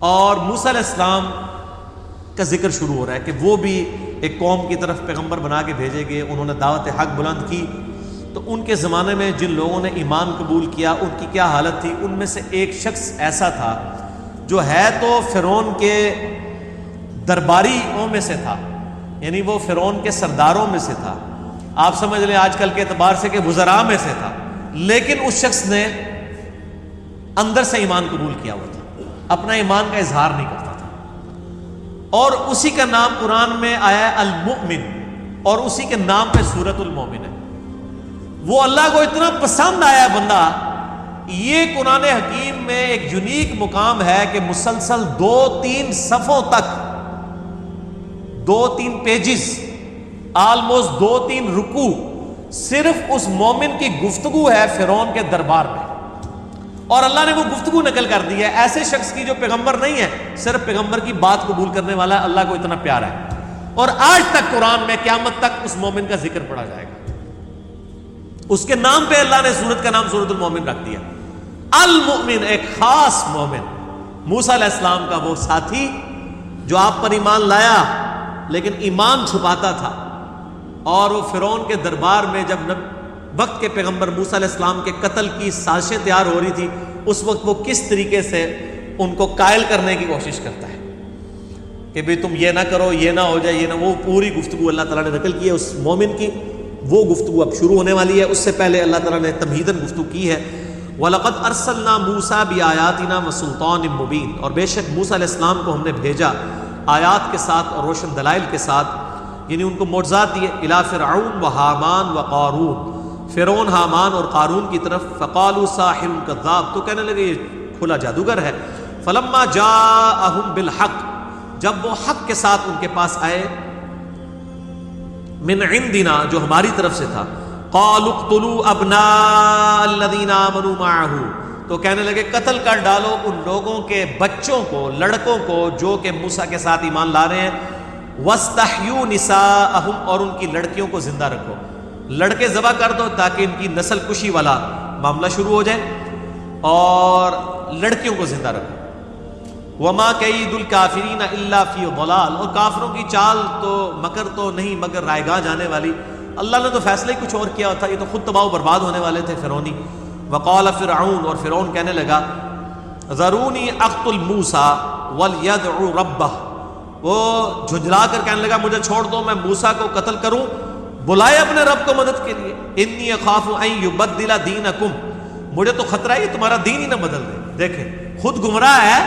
اور موسیٰ علیہ السلام کا ذکر شروع ہو رہا ہے کہ وہ بھی ایک قوم کی طرف پیغمبر بنا کے بھیجے گئے، انہوں نے دعوت حق بلند کی۔ تو ان کے زمانے میں جن لوگوں نے ایمان قبول کیا ان کی کیا حالت تھی؟ ان میں سے ایک شخص ایسا تھا جو ہے تو فرعون کے درباریوں میں سے تھا، یعنی وہ فرعون کے سرداروں میں سے تھا، آپ سمجھ لیں آج کل کے اعتبار سے کہ وزراء میں سے تھا، لیکن اس شخص نے اندر سے ایمان قبول کیا ہوا تھا، اپنا ایمان کا اظہار نہیں کرتا تھا، اور اسی کا نام قرآن میں آیا ہے المؤمن، اور اسی کے نام پہ سورۃ المومن ہے۔ وہ اللہ کو اتنا پسند آیا بندہ، یہ قرآن حکیم میں ایک یونیک مقام ہے کہ مسلسل 2-3 صفوں تک 2-3 پیجز، آلموسٹ 2-3 رکوع صرف اس مومن کی گفتگو ہے فرعون کے دربار میں، اور اللہ نے وہ گفتگو نقل کر دی ہے ایسے شخص کی جو پیغمبر نہیں ہے، صرف پیغمبر کی بات قبول کرنے والا، اللہ کو اتنا پیارا ہے، اور آج تک قرآن میں قیامت تک اس مومن کا ذکر پڑھا جائے گا۔ اس کے نام پہ اللہ نے سورت کا نام سورۃ المومن رکھ دیا۔ المؤمن، ایک خاص مومن، موسیٰ علیہ السلام کا وہ ساتھی جو آپ پر ایمان لایا لیکن ایمان چھپاتا تھا، اور وہ فرعون کے دربار میں جب وقت کے پیغمبر موسیٰ علیہ السلام کے قتل کی سازشیں تیار ہو رہی تھی، اس وقت وہ کس طریقے سے ان کو قائل کرنے کی کوشش کرتا ہے کہ بھئی تم یہ نہ کرو، یہ نہ ہو جائے، یہ نہ، وہ پوری گفتگو اللہ تعالیٰ نے نقل کی ہے اس مومن کی۔ وہ گفتگو اب شروع ہونے والی ہے، اس سے پہلے اللہ تعالیٰ نے تمہیداً گفتگو کی ہے۔ وَلَقَدْ أَرْسَلْنَا مُوسَىٰ بِآيَاتِنَا وَسُلْطَانٍ مُّبِينٍ، اور بے شک موسیٰ علیہ السلام کو ہم نے بھیجا آیات کے ساتھ اور روشن دلائل کے ساتھ، یعنی ان کو معجزات دیے، إِلَىٰ فِرْعَوْنَ وَحَامَانَ وَقَارُونَ، فرعون، حامان اور قارون کی طرف، فَقَالُوا سَاحِرٌ كَذَّابٌ، تو کہنے لگے یہ کھلا جادوگر ہے۔ فَلَمَّا جَاءَهُم بِالْحَقِّ، جب وہ حق کے ساتھ ان کے پاس آئے، من عندنا، جو ہماری طرف سے تھا، قالوا اقتلوا ابناء الذين آمنوا معه، تو کہنے لگے قتل کر ڈالو ان لوگوں کے بچوں کو، لڑکوں کو جو کہ موسیٰ کے ساتھ ایمان لا رہے ہیں، واستحيوا نساءهم، اور ان کی لڑکیوں کو زندہ رکھو، لڑکے ذبح کر دو تاکہ ان کی نسل کشی والا معاملہ شروع ہو جائے، اور لڑکیوں کو زندہ رکھو۔ وما کید الکافرین الا فی ضلال، اور کافروں کی چال تو مکر تو نہیں مگر رائگاں جانے والی، اللہ نے تو فیصلہ ہی کچھ اور کیا تھا، یہ تو خود تباہ و برباد ہونے والے تھے فرعونی۔ وقال فرعون، اور فرعون کہنے لگا، ذرونی اقتل موسیٰ ولیدع ربہ، وہ جھنجھلا کر کہنے لگا مجھے چھوڑ دو، میں موسیٰ کو قتل کروں، بلائے اپنے رب کو مدد کے لیے، انی اخاف ان یبدل دینکم، مجھے تو خطرہ ہے یہ تمہارا دین ہی نہ بدل دے۔ دیکھیں خود گمراہ ہے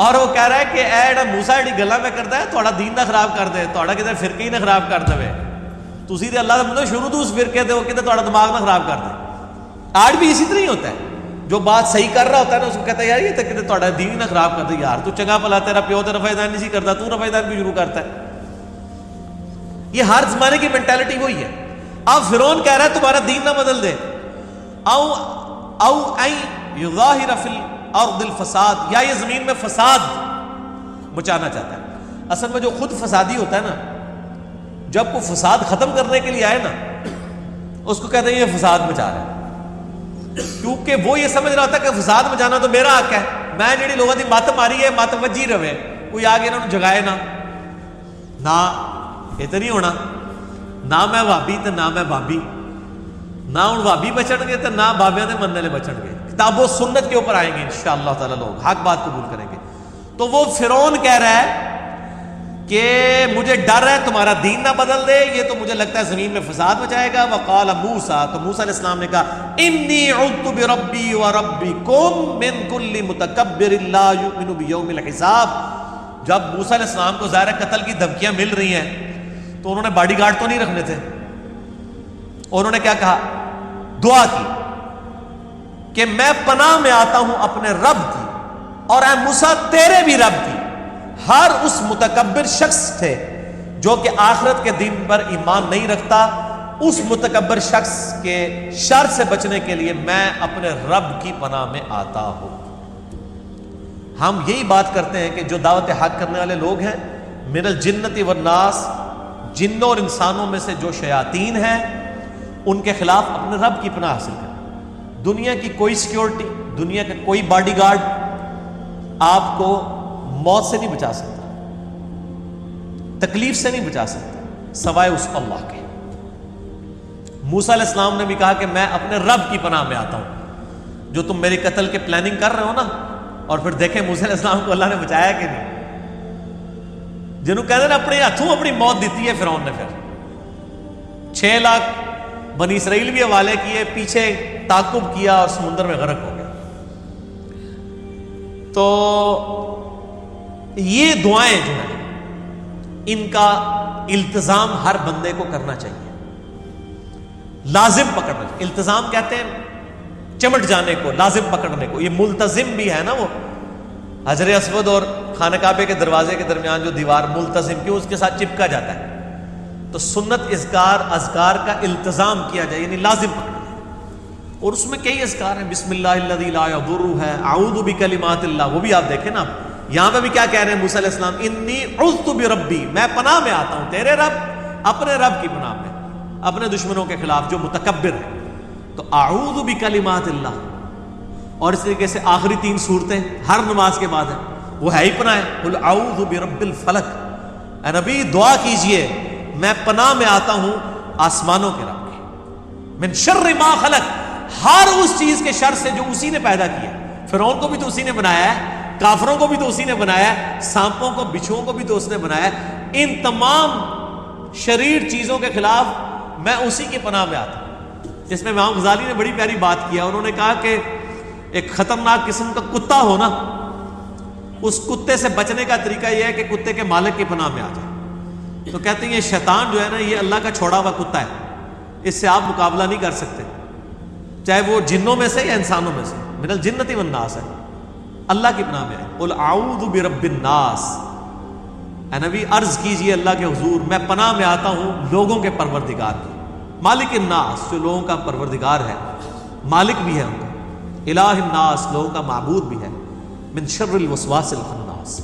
اور وہ کہہ رہا ہے کہ اے جڑا موسیٰ جڑی گلاں میں کردا ہے تہاڈا دین نہ خراب کر دے، تہاڈا کتے فرقے ہی نہ خراب کر دے، تسی تے اللہ دے بندے شروع تو اس فرقے دے، وہ کتے تہاڈا دماغ نہ خراب کر دے۔ آج بھی اسی طرح ہی ہوتا ہے، جو بات صحیح کر رہا ہوتا ہے نا اس کو کہتا ہے یار یہ تو کتے تہاڈا دین ہی نہ خراب کر دے، یار تو چنگا بھلا تیرا پیو تے رفع دین نہیں سی کردا، تو رفع دین بھی شروع کرتا ہے۔ یہ ہر زمانے کی مینٹالٹی وہی ہے۔ اب فرعون کہہ رہا ہے تمہارا دین نہ بدل دے، او ان یظاہر فی الارض الفساد، یا یہ زمین میں فساد مچانا چاہتا ہے۔ اصل میں جو خود فسادی ہوتا ہے نا، جب کوئی فساد ختم کرنے کے لیے آئے نا اس کو کہتے ہیں یہ فساد مچا رہا ہے، کیونکہ وہ یہ سمجھ رہا ہوتا ہے کہ فساد مچانا تو میرا حق ہے، میں جڑی لوگوں کی مت ماری ہے مت وجی رہے، کوئی آگے انہوں نے جگائے نہ یہ تو نہیں ہونا، نہ میں بھابی تو نہ میں بابی، نہ ہوں بھابی بچن گے تو نہ بابیاں دے مننے لے بچن گے، کتاب و سنت کے اوپر آئیں گے انشاءاللہ تعالی، لوگ حق بات قبول کریں گے۔ تو وہ فرعون کہہ رہا ہے کہ مجھے ڈر ہے تمہارا دین نہ بدل دے، یہ تو مجھے لگتا ہے زمین میں فساد مچائے گا۔ وقال موسیٰ، تو موسیٰ علیہ السلام نے کہا انی عذت بربی وربکم من کل متکبر لا یؤمن بیوم الحساب۔ جب موسیٰ علیہ السلام کو ظاہر قتل کی دھمکیاں مل رہی ہیں تو انہوں نے باڈی گارڈ تو نہیں رکھنے تھے، انہوں نے کیا کہا، دعا کی کہ میں پناہ میں آتا ہوں اپنے رب کی، اور اے موسیٰ تیرے بھی رب کی، ہر اس متکبر شخص تھے جو کہ آخرت کے دن پر ایمان نہیں رکھتا، اس متکبر شخص کے شر سے بچنے کے لیے میں اپنے رب کی پناہ میں آتا ہوں۔ ہم یہی بات کرتے ہیں کہ جو دعوت حق کرنے والے لوگ ہیں، من الجنت والناس، جنوں اور انسانوں میں سے جو شیاطین ہیں ان کے خلاف اپنے رب کی پناہ حاصل کریں۔ دنیا کی کوئی سیکیورٹی، دنیا کا کوئی باڈی گارڈ آپ کو موت سے نہیں بچا سکتا، تکلیف سے نہیں بچا سکتا سوائے اس اللہ کے۔ موسیٰ علیہ السلام نے بھی کہا کہ میں اپنے رب کی پناہ میں آتا ہوں، جو تم میری قتل کے پلاننگ کر رہے ہو نا، اور پھر دیکھیں موسیٰ علیہ السلام کو اللہ نے بچایا کہ نہیں، جنہوں کہتے ہیں اپنے ہاتھوں اپنی موت دیتی ہے فرعون نے، پھر 6 لاکھ بنی اسرائیل بھی حوالے کیے، پیچھے تعاقب کیا اور سمندر میں غرق ہو گیا۔ تو یہ دعائیں جو ہیں ان کا التزام ہر بندے کو کرنا چاہیے، لازم پکڑنا چاہیے۔ التزام کہتے ہیں چمٹ جانے کو، لازم پکڑنے کو۔ یہ ملتزم بھی ہے نا، وہ حجر اسود اور خانہ کعبے کے دروازے کے درمیان جو دیوار، ملتزم کیوں اس کے ساتھ چپکا جاتا ہے، تو سنت اذکار کا التزام کیا جائے، یعنی لازم پکڑنا۔ اور اس میں کئی اذکار ہیں، بسم اللہ الذی لا یضر ہے، اعوذ بکلمات اللہ، وہ بھی آپ دیکھیں نا۔ یہاں پہ بھی کیا کہہ رہے ہیں موسیٰ علیہ السلام، انی عذت بربی، میں پناہ میں آتا ہوں تیرے رب، اپنے رب کی پناہ میں، اپنے دشمنوں کے خلاف جو متکبر ہے۔ تو اعوذ بکلمات اللہ، اور اس طریقے سے آخری 3 صورتیں ہر نماز کے بعد ہیں، وہ ہے ہی پناہ ہے۔ قل اعوذ برب الفلق، اے نبی دعا کیجئے میں پناہ میں آتا ہوں آسمانوں کے رب کی، من شر ما خلق، ہر اس چیز کے شر سے جو اسی نے پیدا کیا۔ فرعون کو بھی تو اسی نے بنایا ہے، کافروں کو بھی تو اسی نے بنایا ہے، سانپوں کو، بچھوؤں کو بھی تو اس نے بنایا ہے۔ ان تمام شریر چیزوں کے خلاف میں اسی کی پناہ میں آتا ہوں۔ جس میں امام غزالی نے بڑی پیاری بات کیا، انہوں نے کہا کہ ایک خطرناک قسم کا کتا ہو نا، اس کتے سے بچنے کا طریقہ یہ ہے کہ کتے کے مالک کی پناہ میں آ جائے۔ تو کہتے ہیں یہ شیطان جو ہے نا، یہ اللہ کا چھوڑا ہوا کتا ہے، اس سے آپ مقابلہ نہیں کر سکتے، چاہے وہ جنوں میں سے یا انسانوں میں سے، من الجنۃ والناس ہے، اللہ کی پناہ میں ہے۔ قل اعوذ برب الناس، اے نبی عرض کیجئے اللہ کے حضور میں پناہ میں آتا ہوں لوگوں کے پروردگار کی، مالک الناس، جو لوگوں کا پروردگار ہے، مالک بھی ہے ان کا، الہ الناس، لوگوں کا معبود بھی ہے، من شر الوسواس الخناس۔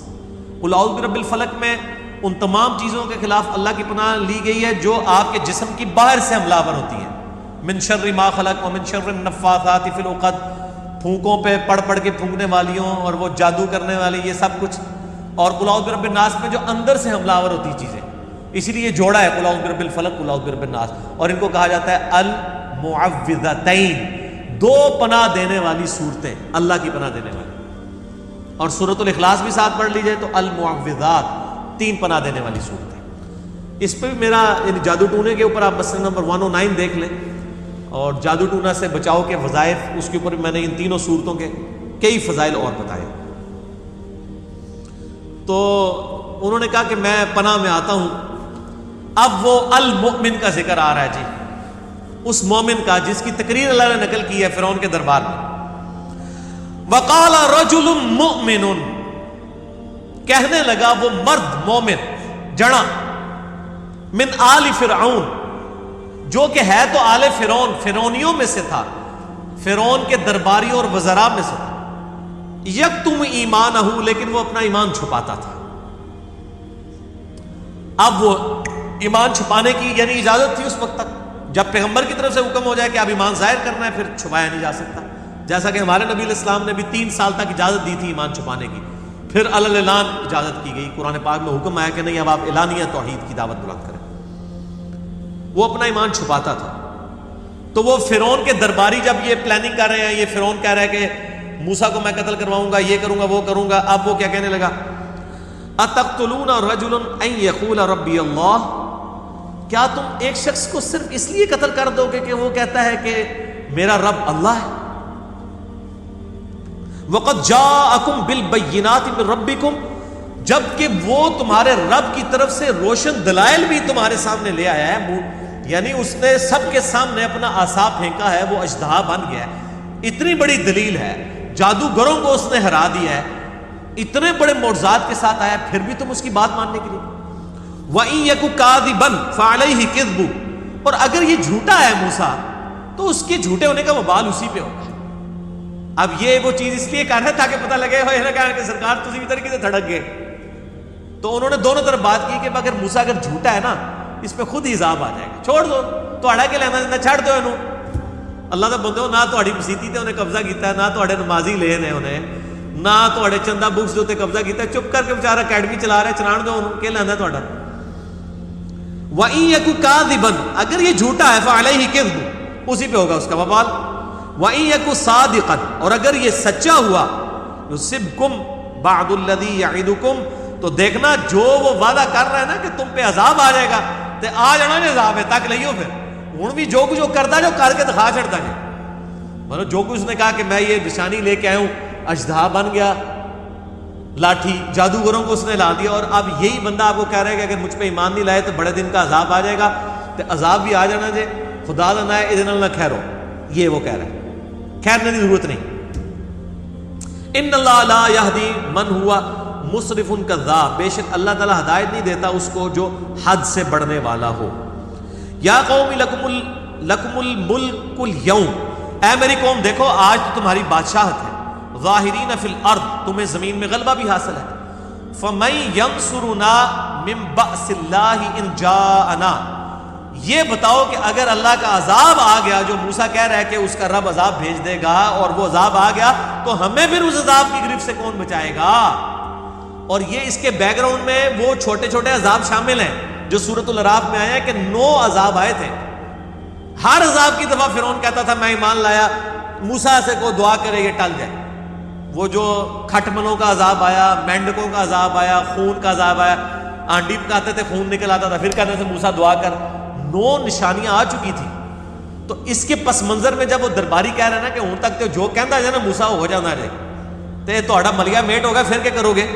قل اعوذ برب الفلق میں ان تمام چیزوں کے خلاف اللہ کی پناہ لی گئی ہے جو آپ کے جسم کی باہر سے حملہ آور ہوتی ہیں، من شر ما خلق ومن شر النفاثات فی العقد، پھونکوں پہ پڑھ پڑھ کے پھونکنے والیوں اور وہ جادو کرنے والی، یہ سب کچھ۔ اور قل اعوذ برب الناس میں جو اندر سے حملہ آور ہوتی چیزیں، اسی لیے جوڑا ہے قل اعوذ برب الفلق قل اعوذ برب الناس، اور ان کو کہا جاتا ہے المعوذتین، 2 پناہ دینے والی صورتیں، اللہ کی پناہ دینے والی۔ اور سورۃ الاخلاص بھی ساتھ پڑھ لی جائے تو المعوذات، 3 پناہ دینے والی صورتیں۔ اس پہ بھی میرا جادو ٹونے کے اوپر آپ مسئلہ نمبر 109 دیکھ لیں، اور جادو ٹونا سے بچاؤ کے وظائف، اس کے اوپر میں نے ان 3 صورتوں کے کئی فضائل اور بتائے۔ تو انہوں نے کہا کہ میں پناہ میں آتا ہوں۔ اب وہ المؤمن کا ذکر آ رہا ہے جی، اس مومن کا جس کی تقریر اللہ نے نقل کی ہے فرعون کے دربار میں۔ وقال رجل مؤمن، کہنے لگا وہ مرد مومن جڑا، من آل فرعون، جو کہ ہے تو آل فرعون، فرعونیوں میں سے تھا، فرعون کے درباریوں اور وزراء میں سے تھا، یکتم ایمانہ، لیکن وہ اپنا ایمان چھپاتا تھا۔ اب وہ ایمان چھپانے کی یعنی اجازت تھی اس وقت تک، جب پیغمبر کی طرف سے حکم ہو جائے کہ اب ایمان ظاہر کرنا ہے پھر چھپایا نہیں جا سکتا، جیسا کہ ہمارے نبی علیہ السلام نے بھی 3 سال تک اجازت دی تھی ایمان چھپانے کی، پھر اعلان اجازت کی گئی، قرآن پاک میں حکم آیا کہ نہیں اب آپ اعلانیہ توحید کی دعوت بلند کریں۔ وہ اپنا ایمان چھپاتا تھا۔ تو وہ فرعون کے درباری جب یہ پلاننگ کر رہے ہیں، یہ فرعون کہہ رہا ہے کہ موسیٰ کو میں قتل کرواؤں گا، یہ کروں گا وہ کروں گا، اب وہ کیا کہنے لگا، اتقتلون رجلا ان یقول ربی اللہ، کیا تم ایک شخص کو صرف اس لیے قتل کر دو گے کہ وہ کہتا ہے کہ میرا رب اللہ ہے؟ وقد جاءکم بالبینات من ربکم، جبکہ وہ تمہارے رب کی طرف سے روشن دلائل بھی تمہارے سامنے لے آیا ہے، یعنی اس نے سب کے سامنے اپنا عصا پھینکا ہے، وہ اژدہا بن گیا ہے، اتنی بڑی دلیل ہے، جادوگروں کو اس نے ہرا دیا ہے، اتنے بڑے معجزات کے ساتھ آیا، پھر بھی تم اس کی بات ماننے کے لیے۔ وَإِن يَكُ كَاذِبًا فَعَلَيْهِ كِذْبُ، اور اگر یہ جھوٹا ہے موسیٰ تو اس کے جھوٹے ہونے کا وبال اسی پہ ہوگا۔ اب یہ وہ چیز اس لیے کر رہا تھا کہ پتہ لگے ہوئے نہ کہ سرکار تسی بھی طریقے سے دھڑک گئے، تو انہوں نے دونوں طرف بات کی کہ اگر موسیٰ اگر جھوٹا ہے نا اس پہ خود ہی عذاب آ جائے گا، چھوڑ دو تہاڑا کے لینا نہ چھڑ دو انہوں، اللہ دا بندے ہو، نہ تہاڑی مسیتی تے انہیں قبضہ کیتا ہے، نہ تہاڑے نمازی لے نے انہیں، نہ تھوڑے چندہ بکس دے قبضہ کیتا, چپ کر کے بیچارہ اکیڈمی چلا رہا ہے, چلان دو انہوں کہ لینا تھوڑا. وَإِن يَكُ كَاذِبًا, اگر یہ جھوٹا ہے فَعَلَيْهِ كِذْبُ, اسی پہ ہوگا اس کا وبال. وَإِن يَكُ صَادِقًا, اور اگر یہ سچا ہوا يُصِبْكُمْ بَعْضُ الَّذِي يَعِدُكُمْ, تو دیکھنا جو وہ وعدہ کر رہا ہے نا کہ تم پہ عذاب آ جائے گا, تے آ جانا نے عذاب ہے تک لئیو. پھر ہوں بھی جو کچھ وہ کرتا جو کر کے دکھا چھڑتا ہے. مطلب جو کچھ اس نے کہا کہ میں یہ نشانی لے کے آیا ہوں, اژدہا بن گیا, لاٹھی, جادوگروں کو اس نے لا دیا, اور اب یہی بندہ آپ کو کہہ رہا ہے کہ اگر مجھ پہ ایمان نہیں لائے تو بڑے دن کا عذاب آ جائے گا. تو عذاب بھی آ جانا جے, خدا دا نہ ہے ادھر نہ خیرو, یہ وہ کہہ رہا ہے. خیر کی ضرورت نہیں. ان اللہ لا یہدی من ہوا مسرف کذاب, بے شک اللہ تعالیٰ ہدایت نہیں دیتا اس کو جو حد سے بڑھنے والا ہو. یا قوم لکم الملک اليوم, اے میری قوم دیکھو آج تو تمہاری بادشاہت ہے. ظاہرین فی الارض, تمہیں زمین میں غلبہ بھی حاصل ہے. فمن ینصرنا من بأس اللہ ان جاءنا, یہ بتاؤ کہ اگر اللہ کا عذاب آ گیا, جو موسیٰ کہہ رہا ہے کہ اس کا رب عذاب بھیج دے گا, اور وہ عذاب آ گیا تو ہمیں پھر اس عذاب کی گرفت سے کون بچائے گا. اور یہ اس کے بیک گراؤنڈ میں وہ چھوٹے چھوٹے عذاب شامل ہیں جو سورۃ الاعراف میں آیا ہے کہ 9 عذاب آئے تھے. ہر عذاب کی دفعہ فرعون کہتا تھا میں ایمان لایا, موسیٰ سے کو دعا کرے یہ ٹل جائے. وہ جو کھٹملوں کا عذاب آیا, مینڈکوں کا عذاب آیا, خون کا عذاب آیا, آنڈی پکاتے تھے خون نکل آتا تھا, پھر کہتے تھے موسیٰ دعا کر. 9 نشانیاں آ چکی تھی. تو اس کے پس منظر میں جب وہ درباری کہہ رہے ہیں نا کہ ہوں تک تو جو کہتا ہے نا موسیٰ ہو جانا ہے, تے تہاڈا ملیا میٹ ہوگا, پھر کیا کرو گے.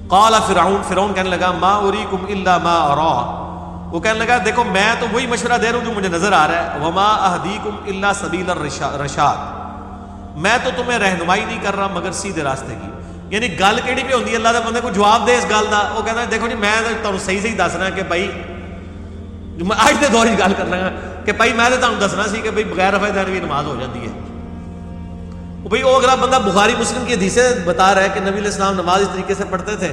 قال فرعون کہنے لگا ما اریکم الا ما ارا, وہ کہنے لگا دیکھو میں تو وہی مشورہ دے رہا ہوں جو مجھے نظر آ رہا ہے. وما اہدیکم الا سبیل الرشاد, میں تو تمہیں رہنمائی نہیں کر رہا مگر سیدھے راستے کی. یعنی گل کیڑی پہ ہوندی ہے, اللہ دے بندے کو جواب دے اس گل دا. وہ کہتا ہے دیکھو جی میں تمہیں صحیح دس رہا کہ بھائی اج دے دور کی گل کر رہا کہ بھائی میں تمہیں دسنا سی کہ بھائی بغیر رفع دین کی نماز ہو جاتی ہے. بھائی وہ اگلا بندہ بخاری مسلم کی حدیثیں بتا رہا ہے کہ نبی علیہ السلام نماز اس طریقے سے پڑھتے تھے,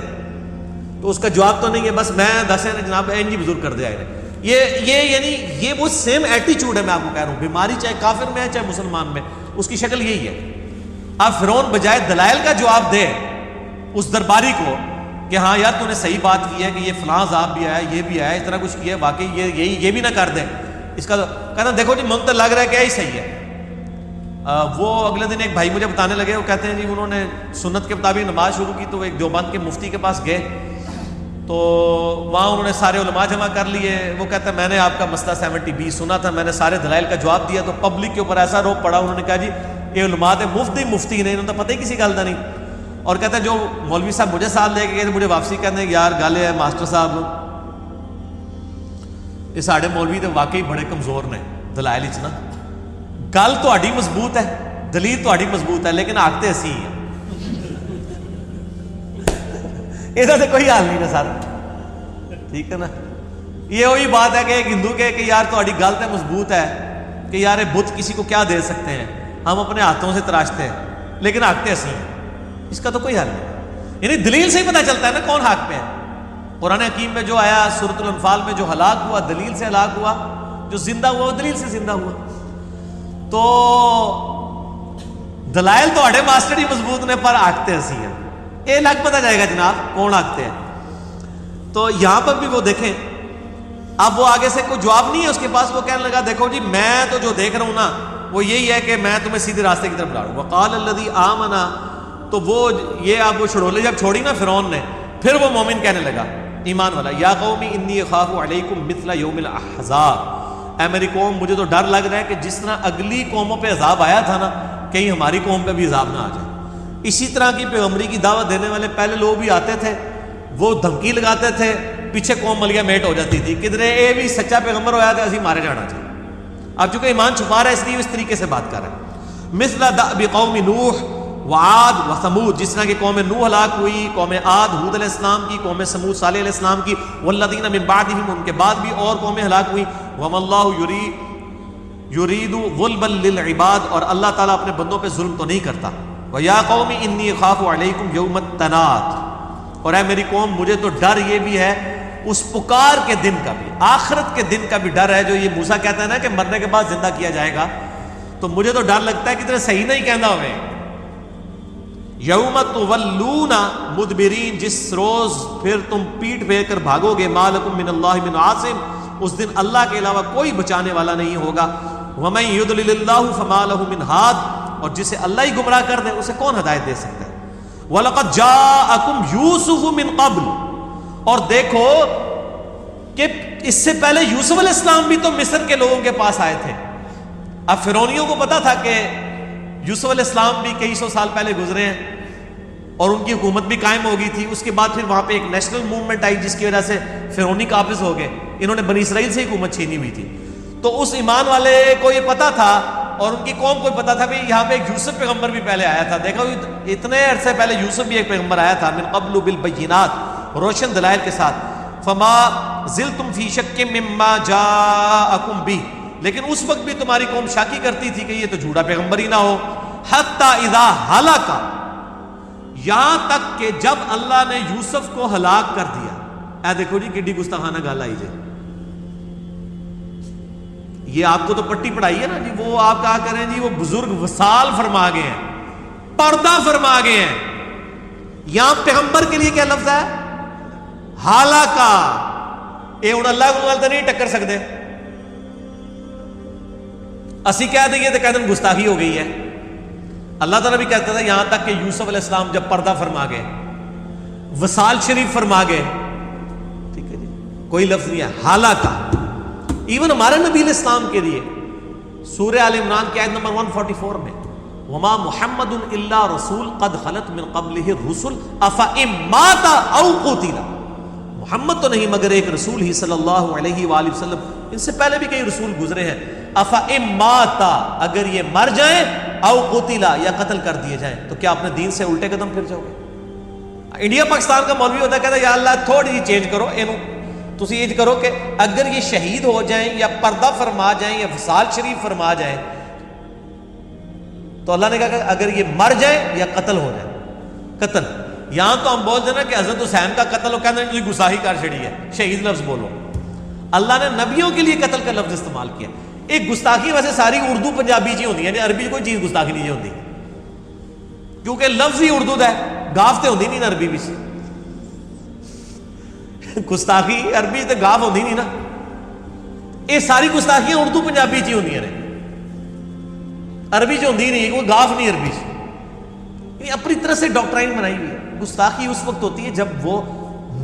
تو اس کا جواب تو نہیں ہے بس میں دسے جناب این جی بزرگ کر دیا ہے. یہ یعنی یہ وہ سیم ایٹیچیوڈ ہے, میں آپ کو کہہ رہا ہوں. بیماری چاہے کافر میں ہے چاہے مسلمان میں, اس کی شکل یہی ہے. اب فرعون بجائے دلائل کا جواب دے اس درباری کو کہ ہاں یار تو نے صحیح بات کی ہے کہ یہ فلاں عذاب بھی آیا, یہ بھی آیا, اس طرح کچھ کیا ہے, واقعی یہ بھی نہ کر دیں اس کا. کہنا دیکھو جی منگ تو لگ رہا ہے کہ یہی صحیح ہے. وہ اگلے دن ایک بھائی مجھے بتانے لگے, وہ کہتے ہیں جی انہوں نے سنت کے مطابق نماز شروع کی, تو ایک دیوبند کے مفتی کے پاس گئے, تو وہاں انہوں نے سارے علماء جمع کر لیے. وہ کہتا ہے میں نے آپ کا مسئلہ 70-20 سنا تھا, میں نے سارے دلائل کا جواب دیا, تو پبلک کے اوپر ایسا روپ پڑا. انہوں نے کہا جی یہ علماء تھے مفتی نہیں, انہوں نے پتہ ہی کسی گل کا نہیں. اور کہتا ہے جو مولوی صاحب مجھے ساتھ لے کے گئے مجھے واپسی کہتے ہیں یار گل ہے ماسٹر صاحب یہ ساڑھے مولوی تو واقعی بڑے کمزور نے دلائل نا. گل تہاڈی مضبوط ہے, دلیل تہاڈی مضبوط ہے, لیکن آکھتے اسی ہیں. یہ کوئی حال نہیں نا سر, ٹھیک ہے نا. یہ وہی بات ہے کہ ایک ہندو کہ یار تہاڈی گل تو مضبوط ہے کہ یار بت کسی کو کیا دے سکتے ہیں, ہم اپنے ہاتھوں سے تراشتے ہیں, لیکن آکھتے اسی ہیں. اس کا تو کوئی حل نہیں. یعنی دلیل سے ہی پتہ چلتا ہے نا کون حق پہ ہے. قرآن حکیم میں جو آیا سورۃ الانفال میں, جو ہلاک ہوا دلیل سے ہلاک ہوا, جو زندہ ہوا وہ دلیل سے زندہ ہوا. تو دلائل تو اڑے ماسٹر ہی مضبوط نے پر آکھتے اسی ہیں. یہ لگ پتہ جائے گا جناب کون آکھتے ہیں. تو یہاں پر بھی وہ دیکھیں, اب وہ آگے سے کوئی جواب نہیں ہے اس کے پاس. وہ کہنے لگا دیکھو جی میں تو جو دیکھ رہا ہوں نا وہ یہی ہے کہ میں تمہیں سیدھے راستے کی طرف لاؤں. وقال الذی آمنا, تو وہ یہ اب وہ چھڑولے جب چھوڑی نا فرعون نے, پھر وہ مومن کہنے لگا ایمان والا, یا قومی انی اخاف علیکم مثل یوم الاحزاب, اے میری قوم مجھے تو ڈر لگ رہا ہے کہ جس طرح اگلی قوموں پہ عذاب آیا تھا نا, کہیں ہماری قوم پہ بھی عذاب نہ آ جائے. اسی طرح کی پیغمبری کی دعوت دینے والے پہلے لوگ بھی آتے تھے, وہ دھمکی لگاتے تھے, پیچھے قوم ملیا میٹ ہو جاتی تھی, کدھرے اے بھی سچا پیغمبر ہویا تھا اسی مارے جانا چاہیے. اب چونکہ ایمان چھپا رہا ہے اس لیے اس طریقے سے بات کر رہے ہیں. مثل دأب قوم نوح وعاد وثمود, جس طرح کہ قوم نوح ہلاک ہوئی, قوم عاد ہود علیہ السلام کی, قوم سمود صالح علیہ السلام کی, والذین من بعدہم, ان کے بعد بھی اور قومیں ہلاک ہوئی. وما اللہ یرید ظلما للعباد, اور اللہ تعالیٰ اپنے بندوں پہ ظلم تو نہیں کرتا. وَيَا قَوْمِ إِنِّي أَخَافُ عَلَيْكُمْ يَوْمَ التَّنَادِ, اور اے میری قوم مجھے تو ڈر یہ بھی ہے اس پکار کے دن کا بھی, آخرت کے دن کا بھی ڈر ہے. جو یہ موسیٰ کہتا ہے نا کہ مرنے کے بعد زندہ کیا جائے گا, تو مجھے تو ڈر لگتا ہے کہ تیرے صحیح نہیں کہنا ہوئے یوم تولون مدبرین، جس روز پھر تم پیٹ پھیر کر بھاگو گے، ما لکم من اللہ من عاصم، اس دن اللہ کے علاوہ کوئی بچانے والا نہیں ہوگا، ومن یضلل اللہ فما لہ من ہاد، اور جسے اللہ ہی گمراہ کر دے اسے کون ہدایت دے سکتا ہے۔ وَلَقَدْ جَاءَكُمْ يُوسُفُ مِنْ قَبْلُ، اور دیکھو کہ اس سے پہلے یوسف علیہ السلام بھی تو مصر کے لوگوں کے پاس آئے تھے۔ اب فرعونیوں کو پتا تھا کہ یوسف علیہ السلام بھی کئی سو سال پہلے گزرے ہیں اور ان کی حکومت بھی قائم ہو گئی تھی۔ اس کے بعد پھر وہاں پہ ایک نیشنل موومنٹ آئی جس کی وجہ سے فرعونی قابض ہو گئے، انہوں نے بنی اسرائیل سے حکومت چھینی ہوئی تھی۔ تو اس ایمان والے کو یہ پتا تھا اور ان کی قوم کو پتا تھا کہ یہاں پہ ایک یوسف پیغمبر بھی پہلے آیا تھا، دیکھا اتنے عرصے پہلے یوسف بھی ایک پیغمبر آیا تھا، من قبل بالبینات، روشن دلائل کے ساتھ، فما زلتم فی شک مما جاءکم بہ، لیکن اس وقت بھی تمہاری قوم شاکی کرتی تھی کہ یہ تو جھوٹا پیغمبر ہی نہ ہو، حتی اذا ہلک، یہاں تک کہ جب اللہ نے یوسف کو ہلاک کر دیا۔ اے دیکھو جی کڈی گستاخانہ گل آئی جی، یہ آپ کو تو پٹی پڑھائی ہے نا جی، وہ آپ کہا کریں جی وہ بزرگ وصال فرما گئے ہیں، پردہ فرما گئے ہیں۔ یہاں پیغمبر کے لیے کیا لفظ ہے؟ ہلاکا، یہ ہوں اللہ کو غلط نہیں ٹکر سکتے، اسی کہہ دیں تو کہتے ہیں گستاخی ہو گئی ہے۔ اللہ تعالیٰ بھی کہتا تھا یہاں تک کہ یوسف علیہ السلام جب پردہ فرما گئے، وصال شریف فرما گئے، ٹھیک ہے جی، کوئی لفظ نہیں ہے ہلاکا۔ ایون ہمارے نبی علیہ السلام کے لیے سورہ آل عمران کی آیت نمبر 144 میں، وما محمد الا رسول قد خلت من قبلہ الرسل افئن مات او قتل، محمد تو نہیں مگر ایک رسول ہی صلی اللہ علیہ وآلہ وسلم، ان سے پہلے بھی کئی رسول گزرے ہیں، افئن مات، اگر یہ مر جائیں، او قتل، یا قتل کر دیے جائیں، تو کیا اپنے دین سے الٹے قدم پھر جاؤ گے؟ انڈیا پاکستان کا مولوی ہوتا ہے کہتا ہے یا اللہ تھوڑی جی چینج کرو، تسی یہ کرو کہ اگر یہ شہید ہو جائیں یا پردہ فرما جائیں یا وصال شریف فرما جائیں، تو اللہ نے کہا کہ اگر یہ مر جائیں یا قتل ہو جائیں، قتل، یہاں تو ہم بول دیں نا کہ حضرت حسین کا قتل ہو، کہتے ہیں تجھے گستاخی کر چھڑی ہے، شہید لفظ بولو۔ اللہ نے نبیوں کے لیے قتل کا لفظ استعمال کیا۔ ایک گستاخی ویسے ساری اردو پنجابی جی ہوتی ہے، یعنی عربی کوئی چیز گستاخی نہیں ہوتی، کیونکہ لفظ ہی اردو دا ہے، گاف تے ہوندی نہیں نا عربی بھی، گستاخی عربی تے گاف ہوندی نہیں نا، یہ ساری گستاخیاں اردو پنجابی چ ہوندیاں نے، عربی چ ہوندی نہیں، کوئی گاف نہیں عربی چ، اپنی طرح سے ڈاکٹرائن بنائی ہوئی ہے۔ گستاخی اس وقت ہوتی ہے جب وہ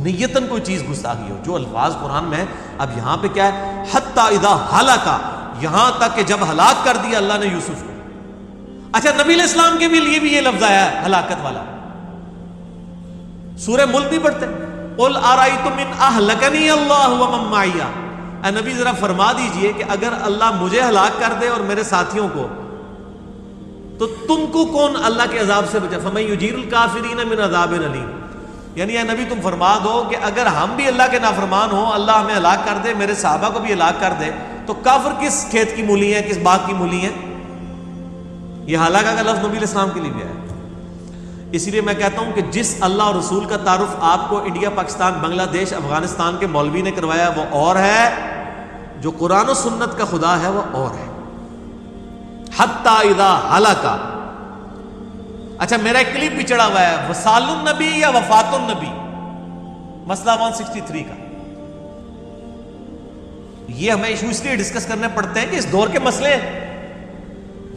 نیتن کوئی چیز گستاخی ہو، جو الفاظ قرآن میں ہے۔ اب یہاں پہ کیا ہے؟ حتی اذا ہلاکا، یہاں تک کہ جب ہلاک کر دیا اللہ نے یوسف کو۔ اچھا نبی علیہ السلام کے لیے بھی یہ لفظ آیا ہے ہلاکت والا، سورہ ملک بھی پڑھتے ہیں، قل ارأیتم ان اہلکنی اللہ ومن معی، اے نبی ذرا فرما دیجئے کہ اگر اللہ مجھے ہلاک کر دے اور میرے ساتھیوں کو، تو تم کو کون اللہ کے عذاب سے بچا؟ فمن یجیر الکافرین من عذاب علیم، یعنی اے نبی تم فرما دو کہ اگر ہم بھی اللہ کے نافرمان ہوں، اللہ ہمیں ہلاک کر دے، میرے صحابہ کو بھی ہلاک کر دے، تو کافر کس کھیت کی مولی ہیں، کس باغ کی مولی ہیں؟ یہ ہلاکہ کا لفظ نبی علیہ السلام کے لیے بھی ہے۔ اسی لیے میں کہتا ہوں کہ جس اللہ اور رسول کا تعارف آپ کو انڈیا، پاکستان، بنگلہ دیش، افغانستان کے مولوی نے کروایا وہ اور ہے، جو قرآن و سنت کا خدا ہے وہ اور ہے۔ حتی اذا ہلاکا۔ اچھا میرا ایک کلپ بھی چڑھا ہوا ہے، وصال النبی یا وفات النبی، مسئلہ 163 کا۔ یہ ہمیں ایشو اس لیے ڈسکس کرنے پڑتے ہیں کہ اس دور کے مسئلے ہیں۔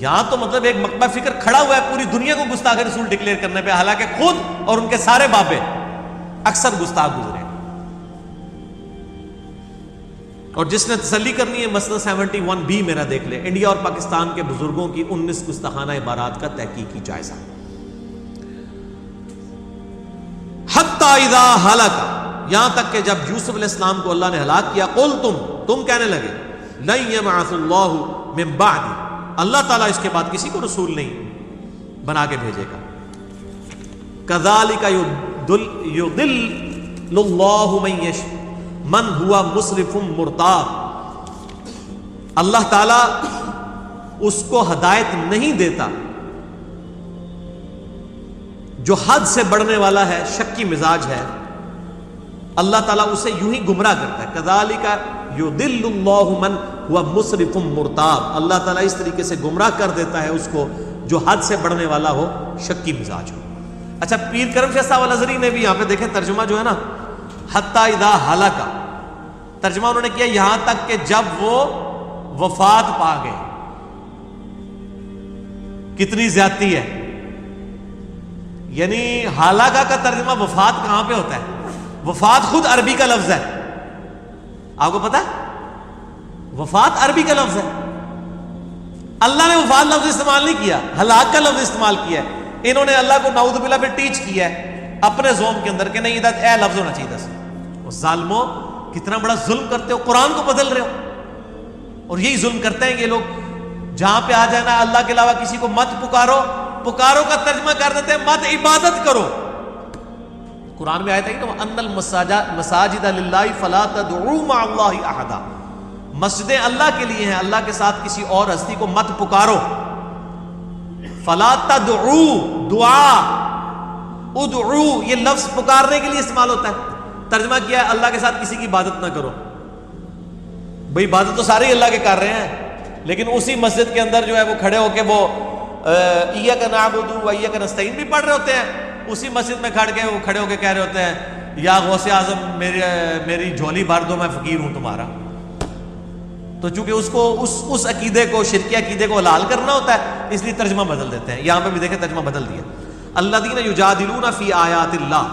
یہاں تو مطلب ایک مکتبہ فکر کھڑا ہوا ہے پوری دنیا کو گستاخ رسول ڈکلیئر کرنے پہ، حالانکہ خود اور ان کے سارے بابے اکثر گستاخ گزرے۔ اور جس نے تسلی کرنی ہے مسئلہ 71B میرا دیکھ لے، انڈیا اور پاکستان کے بزرگوں کی 19 گستاخانہ عبارات کا تحقیقی جائزہ۔ حتی اذا ہلک، یہاں تک کہ جب یوسف علیہ السلام کو اللہ نے ہلاک کیا، تم کہنے لگے لن یبعث اللہ من بعد، اللہ تعالیٰ اس کے بعد کسی کو رسول نہیں بنا کے بھیجے گا۔ کذالک یضل اللہ من ہوا مسرف مرتاب، اللہ تعالیٰ اس کو ہدایت نہیں دیتا جو حد سے بڑھنے والا ہے، شکی مزاج ہے، اللہ تعالیٰ اسے یوں ہی گمراہ کرتا ہے۔ کذالک یضل اللہ من ہوا مسرف مرتاب، اللہ تعالیٰ اس طریقے سے گمراہ کر دیتا ہے اس کو جو حد سے بڑھنے والا ہو، شکی مزاج ہو۔ اچھا پیر کرم شاہ صاحب الازہری نے بھی یہاں پہ دیکھیں ترجمہ جو ہے نا حتی اذا ہلاکا، ترجمہ انہوں نے کیا یہاں تک کہ جب وہ وفات پا گئے. کتنی زیادتی ہے. یعنی ہلاکا کا ترجمہ وفات کہاں پہ ہوتا ہے؟ وفات خود عربی کا لفظ ہے. آپ کو پتا ہے وفات عربی کا لفظ ہے. اللہ نے وفات لفظ استعمال نہیں کیا، ہلاک کا لفظ استعمال کیا ہے. انہوں نے اللہ کو نعوذ باللہ پہ ٹیچ کیا ہے اپنے زوم کے اندر کہ نہیں ادھر اے لفظ ہونا چاہیے تھا. ظالموں کتنا بڑا ظلم کرتے ہو، قرآن کو بدل رہے ہو. اور یہی ظلم کرتے ہیں یہ لوگ. جہاں پہ آ جانا اللہ کے علاوہ کسی کو مت پکارو، پکارو کا ترجمہ کر دیتے ہیں مت عبادت کرو. قرآن میں آیت ہے کہ ان المساجد للہ فلا تدعوا مع اللہ احدا، مسجدیں اللہ کے لیے ہیں، اللہ کے ساتھ کسی اور ہستی کو مت پکارو. فلا تدعوا، دعا، ادعو یہ لفظ پکارنے کے لیے استعمال ہوتا ہے. ترجمہ کیا ہے اللہ کے ساتھ کسی کی عبادت نہ کرو. بھئی عبادت تو سارے ہی اللہ کے کر رہے ہیں، لیکن اسی مسجد کے اندر جو ہے وہ کھڑے ہو کے وہ ایاک نعبد و ایاک نستعین بھی پڑھ رہے ہوتے ہیں. اسی مسجد میں کھڑے ہو کے کہہ رہے ہوتے ہیں یا غوث اعظم میری جھولی بھر دو میں فقیر ہوں تمہارا. تو چونکہ اس کو اس عقیدے کو، شرکی عقیدے کو حلال کرنا ہوتا ہے، اس لیے ترجمہ بدل دیتے ہیں. یہاں پہ بھی دیکھیں ترجمہ بدل دیا. الذین یجادلون فی آیات اللہ،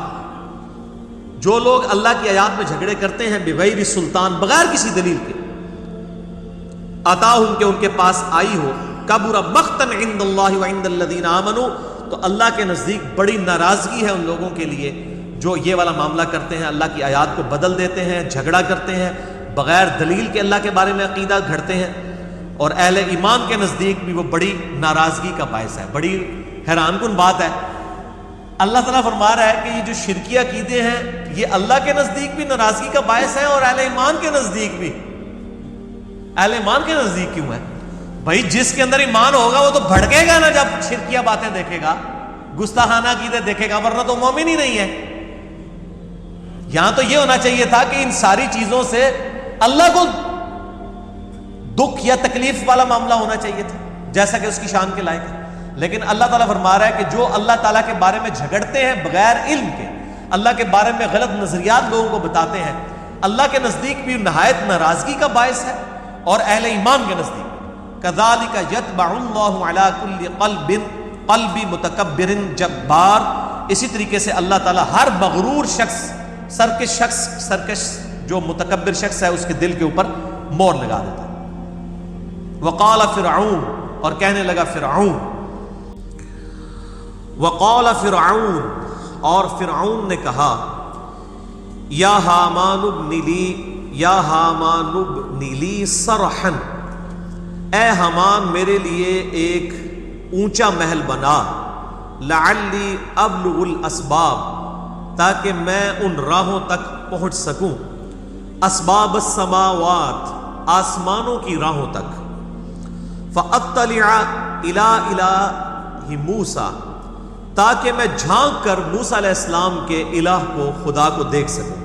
جو لوگ اللہ کی آیات میں جھگڑے کرتے ہیں بغیر سلطان، بغیر کسی دلیل کے، آتاہم کہ ان کے پاس آئی ہو، کبر مقتا عند اللہ وعند الذین آمنوا، تو اللہ کے نزدیک بڑی ناراضگی ہے ان لوگوں کے لیے جو یہ والا معاملہ کرتے ہیں، اللہ کی آیات کو بدل دیتے ہیں، جھگڑا کرتے ہیں، بغیر دلیل کے اللہ کے بارے میں عقیدہ گھڑتے ہیں. اور اہل ایمان کے نزدیک بھی وہ بڑی ناراضگی کا باعث ہے. بڑی حیران کن بات ہے. اللہ تعالیٰ فرما رہا ہے کہ یہ جو شرکی عقیدے ہیں یہ اللہ کے نزدیک بھی ناراضگی کا باعث ہے اور اہل ایمان کے نزدیک بھی. اہل ایمان کے نزدیک کیوں ہے؟ بھائی جس کے اندر ایمان ہوگا وہ تو بھڑکے گا نا جب شرکیہ باتیں دیکھے گا، گستاخانہ عقیدے دیکھے گا، ورنہ تو مومن ہی نہیں ہے. یہاں تو یہ ہونا چاہیے تھا کہ ان ساری چیزوں سے اللہ کو دکھ یا تکلیف والا معاملہ ہونا چاہیے تھا جیسا کہ اس کی شان کے لائق ہے. لیکن اللہ تعالیٰ فرما رہا ہے کہ جو اللہ تعالیٰ کے بارے میں جھگڑتے ہیں بغیر علم کے، اللہ کے بارے میں غلط نظریات لوگوں کو بتاتے ہیں، اللہ کے نزدیک بھی نہایت ناراضگی کا باعث ہے اور اہل ایمان کے نزدیک. کذالک یطبع اللہ علی کل قلب متکبر جبار، اسی طریقے سے اللہ تعالیٰ ہر مغرور شخص، سرکش جو متکبر شخص ہے اس کے دل کے اوپر مور لگا دیتا ہے. وقال فرعون، اور کہنے لگا فرعون، وقال فرعون، اور فرعون نے کہا یا حامان ابن لی صرحا، اے حامان میرے لیے ایک اونچا محل بنا، لعلی ابلغ الاسباب، تاکہ میں ان راہوں تک پہنچ سکوں، اسباب السماوات، آسمانوں کی راہوں تک، فاطلع الی الہ موسیٰ، تاکہ میں جھانک کر موسیٰ علیہ السلام کے الہ کو، خدا کو دیکھ سکوں.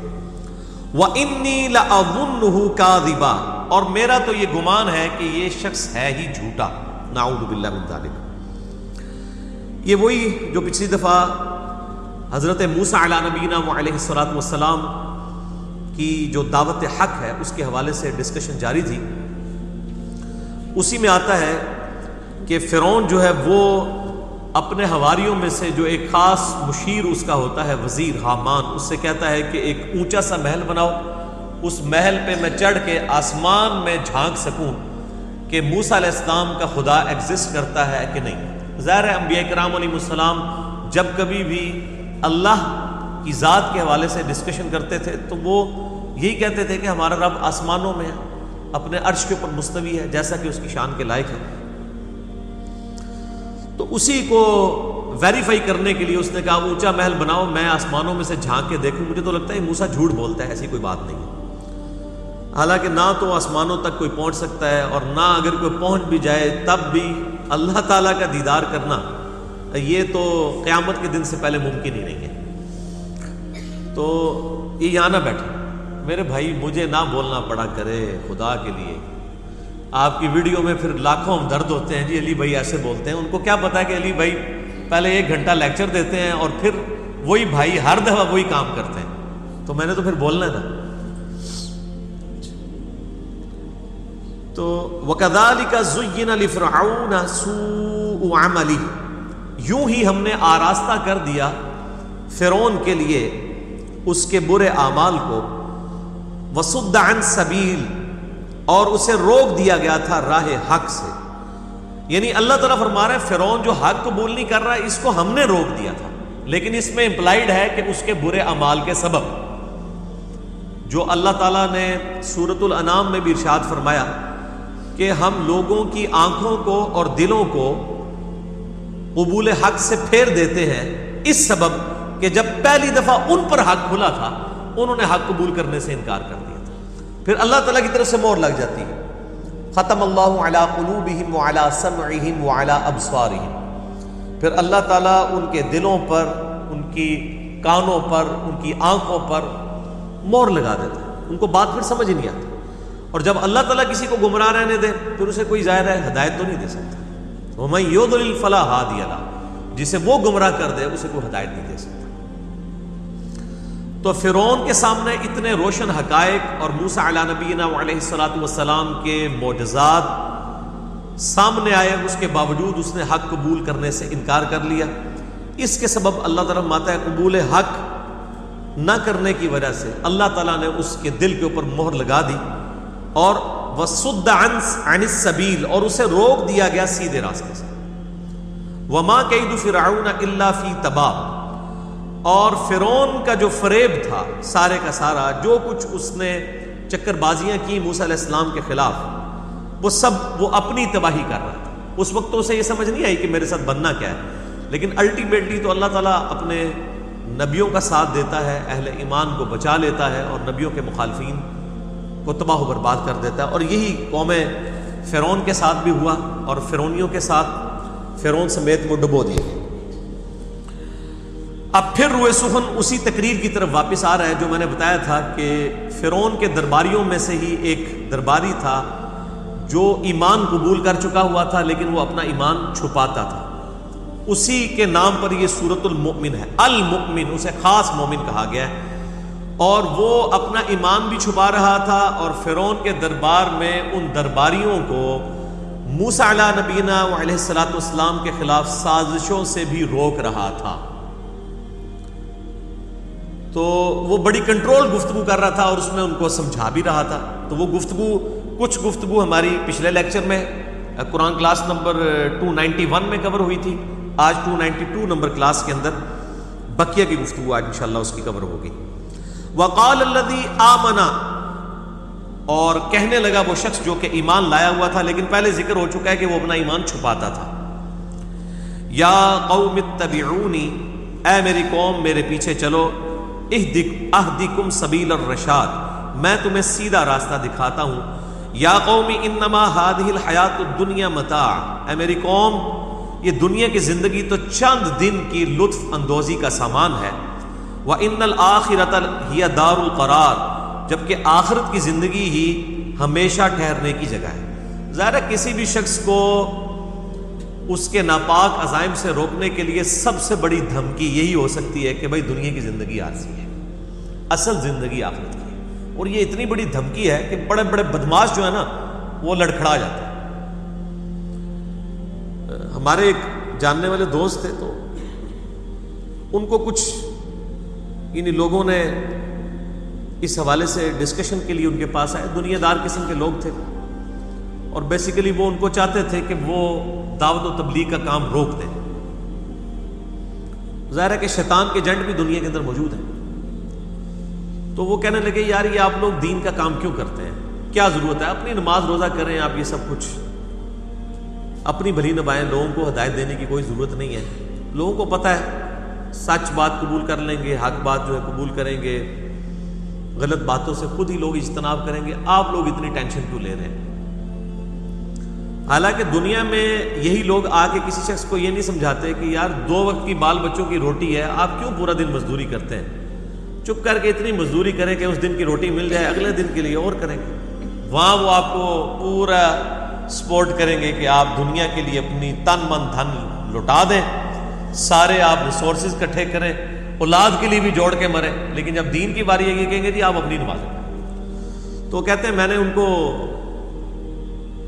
وانی لاظنہ کاذبا، اور میرا تو یہ گمان ہے کہ یہ شخص ہے ہی جھوٹا، نعوذ باللہ من ذلک. یہ وہی جو پچھلی دفعہ حضرت موسیٰ علی نبینا علیہ الصلوۃ والسلام کی جو دعوت حق ہے اس کے حوالے سے ڈسکشن جاری تھی. اسی میں آتا ہے کہ فرعون جو ہے وہ اپنے حواریوں میں سے جو ایک خاص مشیر اس کا ہوتا ہے، وزیر حامان، اس سے کہتا ہے کہ ایک اونچا سا محل بناؤ، اس محل پہ میں چڑھ کے آسمان میں جھانک سکوں کہ موسیٰ علیہ السلام کا خدا ایگزسٹ کرتا ہے کہ نہیں. ظاہر ہے انبیاء کرام علیہ السلام جب کبھی بھی اللہ کی ذات کے حوالے سے ڈسکشن کرتے تھے تو وہ یہی کہتے تھے کہ ہمارا رب آسمانوں میں ہے، اپنے عرش کے اوپر مستوی ہے، جیسا کہ اس کی شان کے لائق ہے. تو اسی کو ویریفائی کرنے کے لیے اس نے کہا اونچا محل بناؤ، میں آسمانوں میں سے جھانک کے دیکھوں. مجھے تو لگتا ہے موسیٰ جھوٹ بولتا ہے، ایسی کوئی بات نہیں ہے. حالانکہ نہ تو آسمانوں تک کوئی پہنچ سکتا ہے، اور نہ اگر کوئی پہنچ بھی جائے تب بھی اللہ تعالیٰ کا دیدار کرنا یہ تو قیامت کے دن سے پہلے ممکن ہی نہیں ہے. تو یہ یہاں نہ بیٹھے میرے بھائی، مجھے نہ بولنا پڑا کرے خدا کے لیے. آپ کی ویڈیو میں پھر لاکھوں درد ہوتے ہیں، جی علی بھائی ایسے بولتے ہیں. ان کو کیا پتا کہ علی بھائی پہلے 1 گھنٹہ لیکچر دیتے ہیں اور پھر وہی بھائی ہر دفعہ وہی کام کرتے ہیں، تو میں نے تو پھر بولنا ہے نا۔ تو وَكَذَلِكَ زُيِّنَ لِفِرْعَوْنَ سُوءُ عَمَلِهِ، یوں ہی ہم نے آراستہ کر دیا فرعون کے لیے اس کے برے اعمال کو، وَصُدَّ عَنْ سَبِيلٍ، اور اسے روک دیا گیا تھا راہ حق سے۔ یعنی اللہ تعالیٰ فرما رہے ہیں فرعون جو حق قبول نہیں کر رہا ہے اس کو ہم نے روک دیا تھا، لیکن اس میں امپلائیڈ ہے کہ اس کے برے اعمال کے سبب، جو اللہ تعالیٰ نے سورۃ الانعام میں بھی ارشاد فرمایا کہ ہم لوگوں کی آنکھوں کو اور دلوں کو قبول حق سے پھیر دیتے ہیں، اس سبب کہ جب پہلی دفعہ ان پر حق کھلا تھا انہوں نے حق قبول کرنے سے انکار کر دیا تھا، پھر اللہ تعالیٰ کی طرف سے مہر لگ جاتی ہے، ختم اللہ علی قلوبہم وعلی سمعہم وعلی ابصارہم، پھر اللہ تعالیٰ ان کے دلوں پر، ان کی کانوں پر، ان کی آنکھوں پر مہر لگا دیتا ہے، ان کو بات پھر سمجھ نہیں آتی۔ اور جب اللہ تعالیٰ کسی کو گمراہ رہنے دے پھر اسے کوئی ظاہر ہے ہدایت تو نہیں دے سکتا، وَمَن يُضْلِلْ فَلَا هَادِيَ لَهُ، جسے وہ گمراہ کر دے اسے کوئی ہدایت نہیں دے سکتا۔ تو فرعون کے سامنے اتنے روشن حقائق اور موسیٰ علیہ نبینا علیہ الصلوۃ والسلام کے معجزات سامنے آئے، اس کے باوجود اس نے حق قبول کرنے سے انکار کر لیا۔ اس کے سبب اللہ تعالیٰ فرماتا ہے قبول حق نہ کرنے کی وجہ سے اللہ تعالیٰ نے اس کے دل کے اوپر مہر لگا دی، اور وَصُدَّ عَنِ السَّبِيلِ، اور اسے روک دیا گیا سیدھے راستے سے۔ وَمَا كَيْدُ فِرْعَوْنَ إِلَّا فِي تَبَابٍ، اور فرعون کا جو فریب تھا سارے کا سارا، جو کچھ اس نے چکر بازیاں کی موسیٰ علیہ السلام کے خلاف، وہ سب وہ اپنی تباہی کر رہا تھا۔ اس وقت تو اسے یہ سمجھ نہیں آئی کہ میرے ساتھ بننا کیا ہے، لیکن الٹیمیٹلی تو اللہ تعالیٰ اپنے نبیوں کا ساتھ دیتا ہے، اہل ایمان کو بچا لیتا ہے اور نبیوں کے مخالفین کو تباہ و برباد کر دیتا ہے، اور یہی قوم فرعون کے ساتھ بھی ہوا، اور فرعونیوں کے ساتھ فرعون سمیت وہ ڈبو دیے گئے۔ اب پھر روئے سخن اسی تقریر کی طرف واپس آ رہا ہے جو میں نے بتایا تھا کہ فرعون کے درباریوں میں سے ہی ایک درباری تھا جو ایمان قبول کر چکا ہوا تھا لیکن وہ اپنا ایمان چھپاتا تھا، اسی کے نام پر یہ سورۃ المؤمن ہے، المؤمن، اسے خاص مومن کہا گیا ہے، اور وہ اپنا ایمان بھی چھپا رہا تھا، اور فرعون کے دربار میں ان درباریوں کو موسیٰ علیہ نبینا علیہ الصلوۃ والسلام کے خلاف سازشوں سے بھی روک رہا تھا۔ تو وہ بڑی کنٹرول گفتگو کر رہا تھا اور اس میں ان کو سمجھا بھی رہا تھا۔ تو وہ گفتگو، کچھ گفتگو ہماری پچھلے لیکچر میں قرآن کلاس نمبر 291 میں کور ہوئی تھی، آج 292 نمبر کلاس کے اندر بقیہ کی گفتگو آج انشاءاللہ اس کی کور ہوگی۔ وقال الذی آمنا، اور کہنے لگا وہ شخص جو کہ ایمان لایا ہوا تھا لیکن پہلے ذکر ہو چکا ہے کہ وہ اپنا ایمان چھپاتا تھا، یا قوم اتبعونی، اے میری قوم میرے پیچھے چلو، اہدکم سبیل الرشاد، میں تمہیں سیدھا راستہ دکھاتا ہوں، یا قوم انما ہذہ الحیات الدنیا متاع، اے میری قوم یہ دنیا کی زندگی تو چند دن کی لطف اندوزی کا سامان ہے، وَإِنَّ الْآخِرَةَ هِيَ دَارُ الْقَرَارِ، جبکہ آخرت کی زندگی ہی ہمیشہ ٹھہرنے کی جگہ ہے۔ ظاہر ہے کسی بھی شخص کو اس کے ناپاک عزائم سے روکنے کے لیے سب سے بڑی دھمکی یہی ہو سکتی ہے کہ بھائی دنیا کی زندگی عارضی ہے، اصل زندگی آخرت کی ہے، اور یہ اتنی بڑی دھمکی ہے کہ بڑے بڑے بدماش جو ہے نا وہ لڑکھڑا جاتے ہیں۔ ہمارے ایک جاننے والے دوست تھے، تو ان کو کچھ انہی لوگوں نے اس حوالے سے ڈسکشن کے لیے ان کے پاس آئے، دنیا دار قسم کے لوگ تھے، اور بیسیکلی وہ ان کو چاہتے تھے کہ وہ دعوت و تبلیغ کا کام روک دیں۔ ظاہر ہے کہ شیطان کے ایجنٹ بھی دنیا کے اندر موجود ہیں، تو وہ کہنے لگے یار یہ آپ لوگ دین کا کام کیوں کرتے ہیں، کیا ضرورت ہے، اپنی نماز روزہ کریں آپ، یہ سب کچھ اپنی بھلی نبھائیں، لوگوں کو ہدایت دینے کی کوئی ضرورت نہیں ہے، لوگوں کو پتہ ہے سچ بات قبول کر لیں گے، حق بات جو ہے قبول کریں گے، غلط باتوں سے خود ہی لوگ اجتناب کریں گے، آپ لوگ اتنی ٹینشن کیوں لے رہے ہیں۔ حالانکہ دنیا میں یہی لوگ آ کے کسی شخص کو یہ نہیں سمجھاتے کہ یار 2 وقت کی بال بچوں کی روٹی ہے، آپ کیوں پورا دن مزدوری کرتے ہیں، چپ کر کے اتنی مزدوری کریں کہ اس دن کی روٹی مل جائے، اگلے دن کے لیے اور کریں گے۔ وہاں وہ آپ کو پورا سپورٹ کریں گے کہ آپ دنیا کے لیے اپنی تن من دھن لٹا دیں، سارے آپ ریسورسز اکٹھے کریں، اولاد کے لیے بھی جوڑ کے مریں، لیکن جب دین کی باری ہے یہ کہیں گے جی آپ اپنی نماز پڑھیں۔ تو کہتے ہیں میں نے ان کو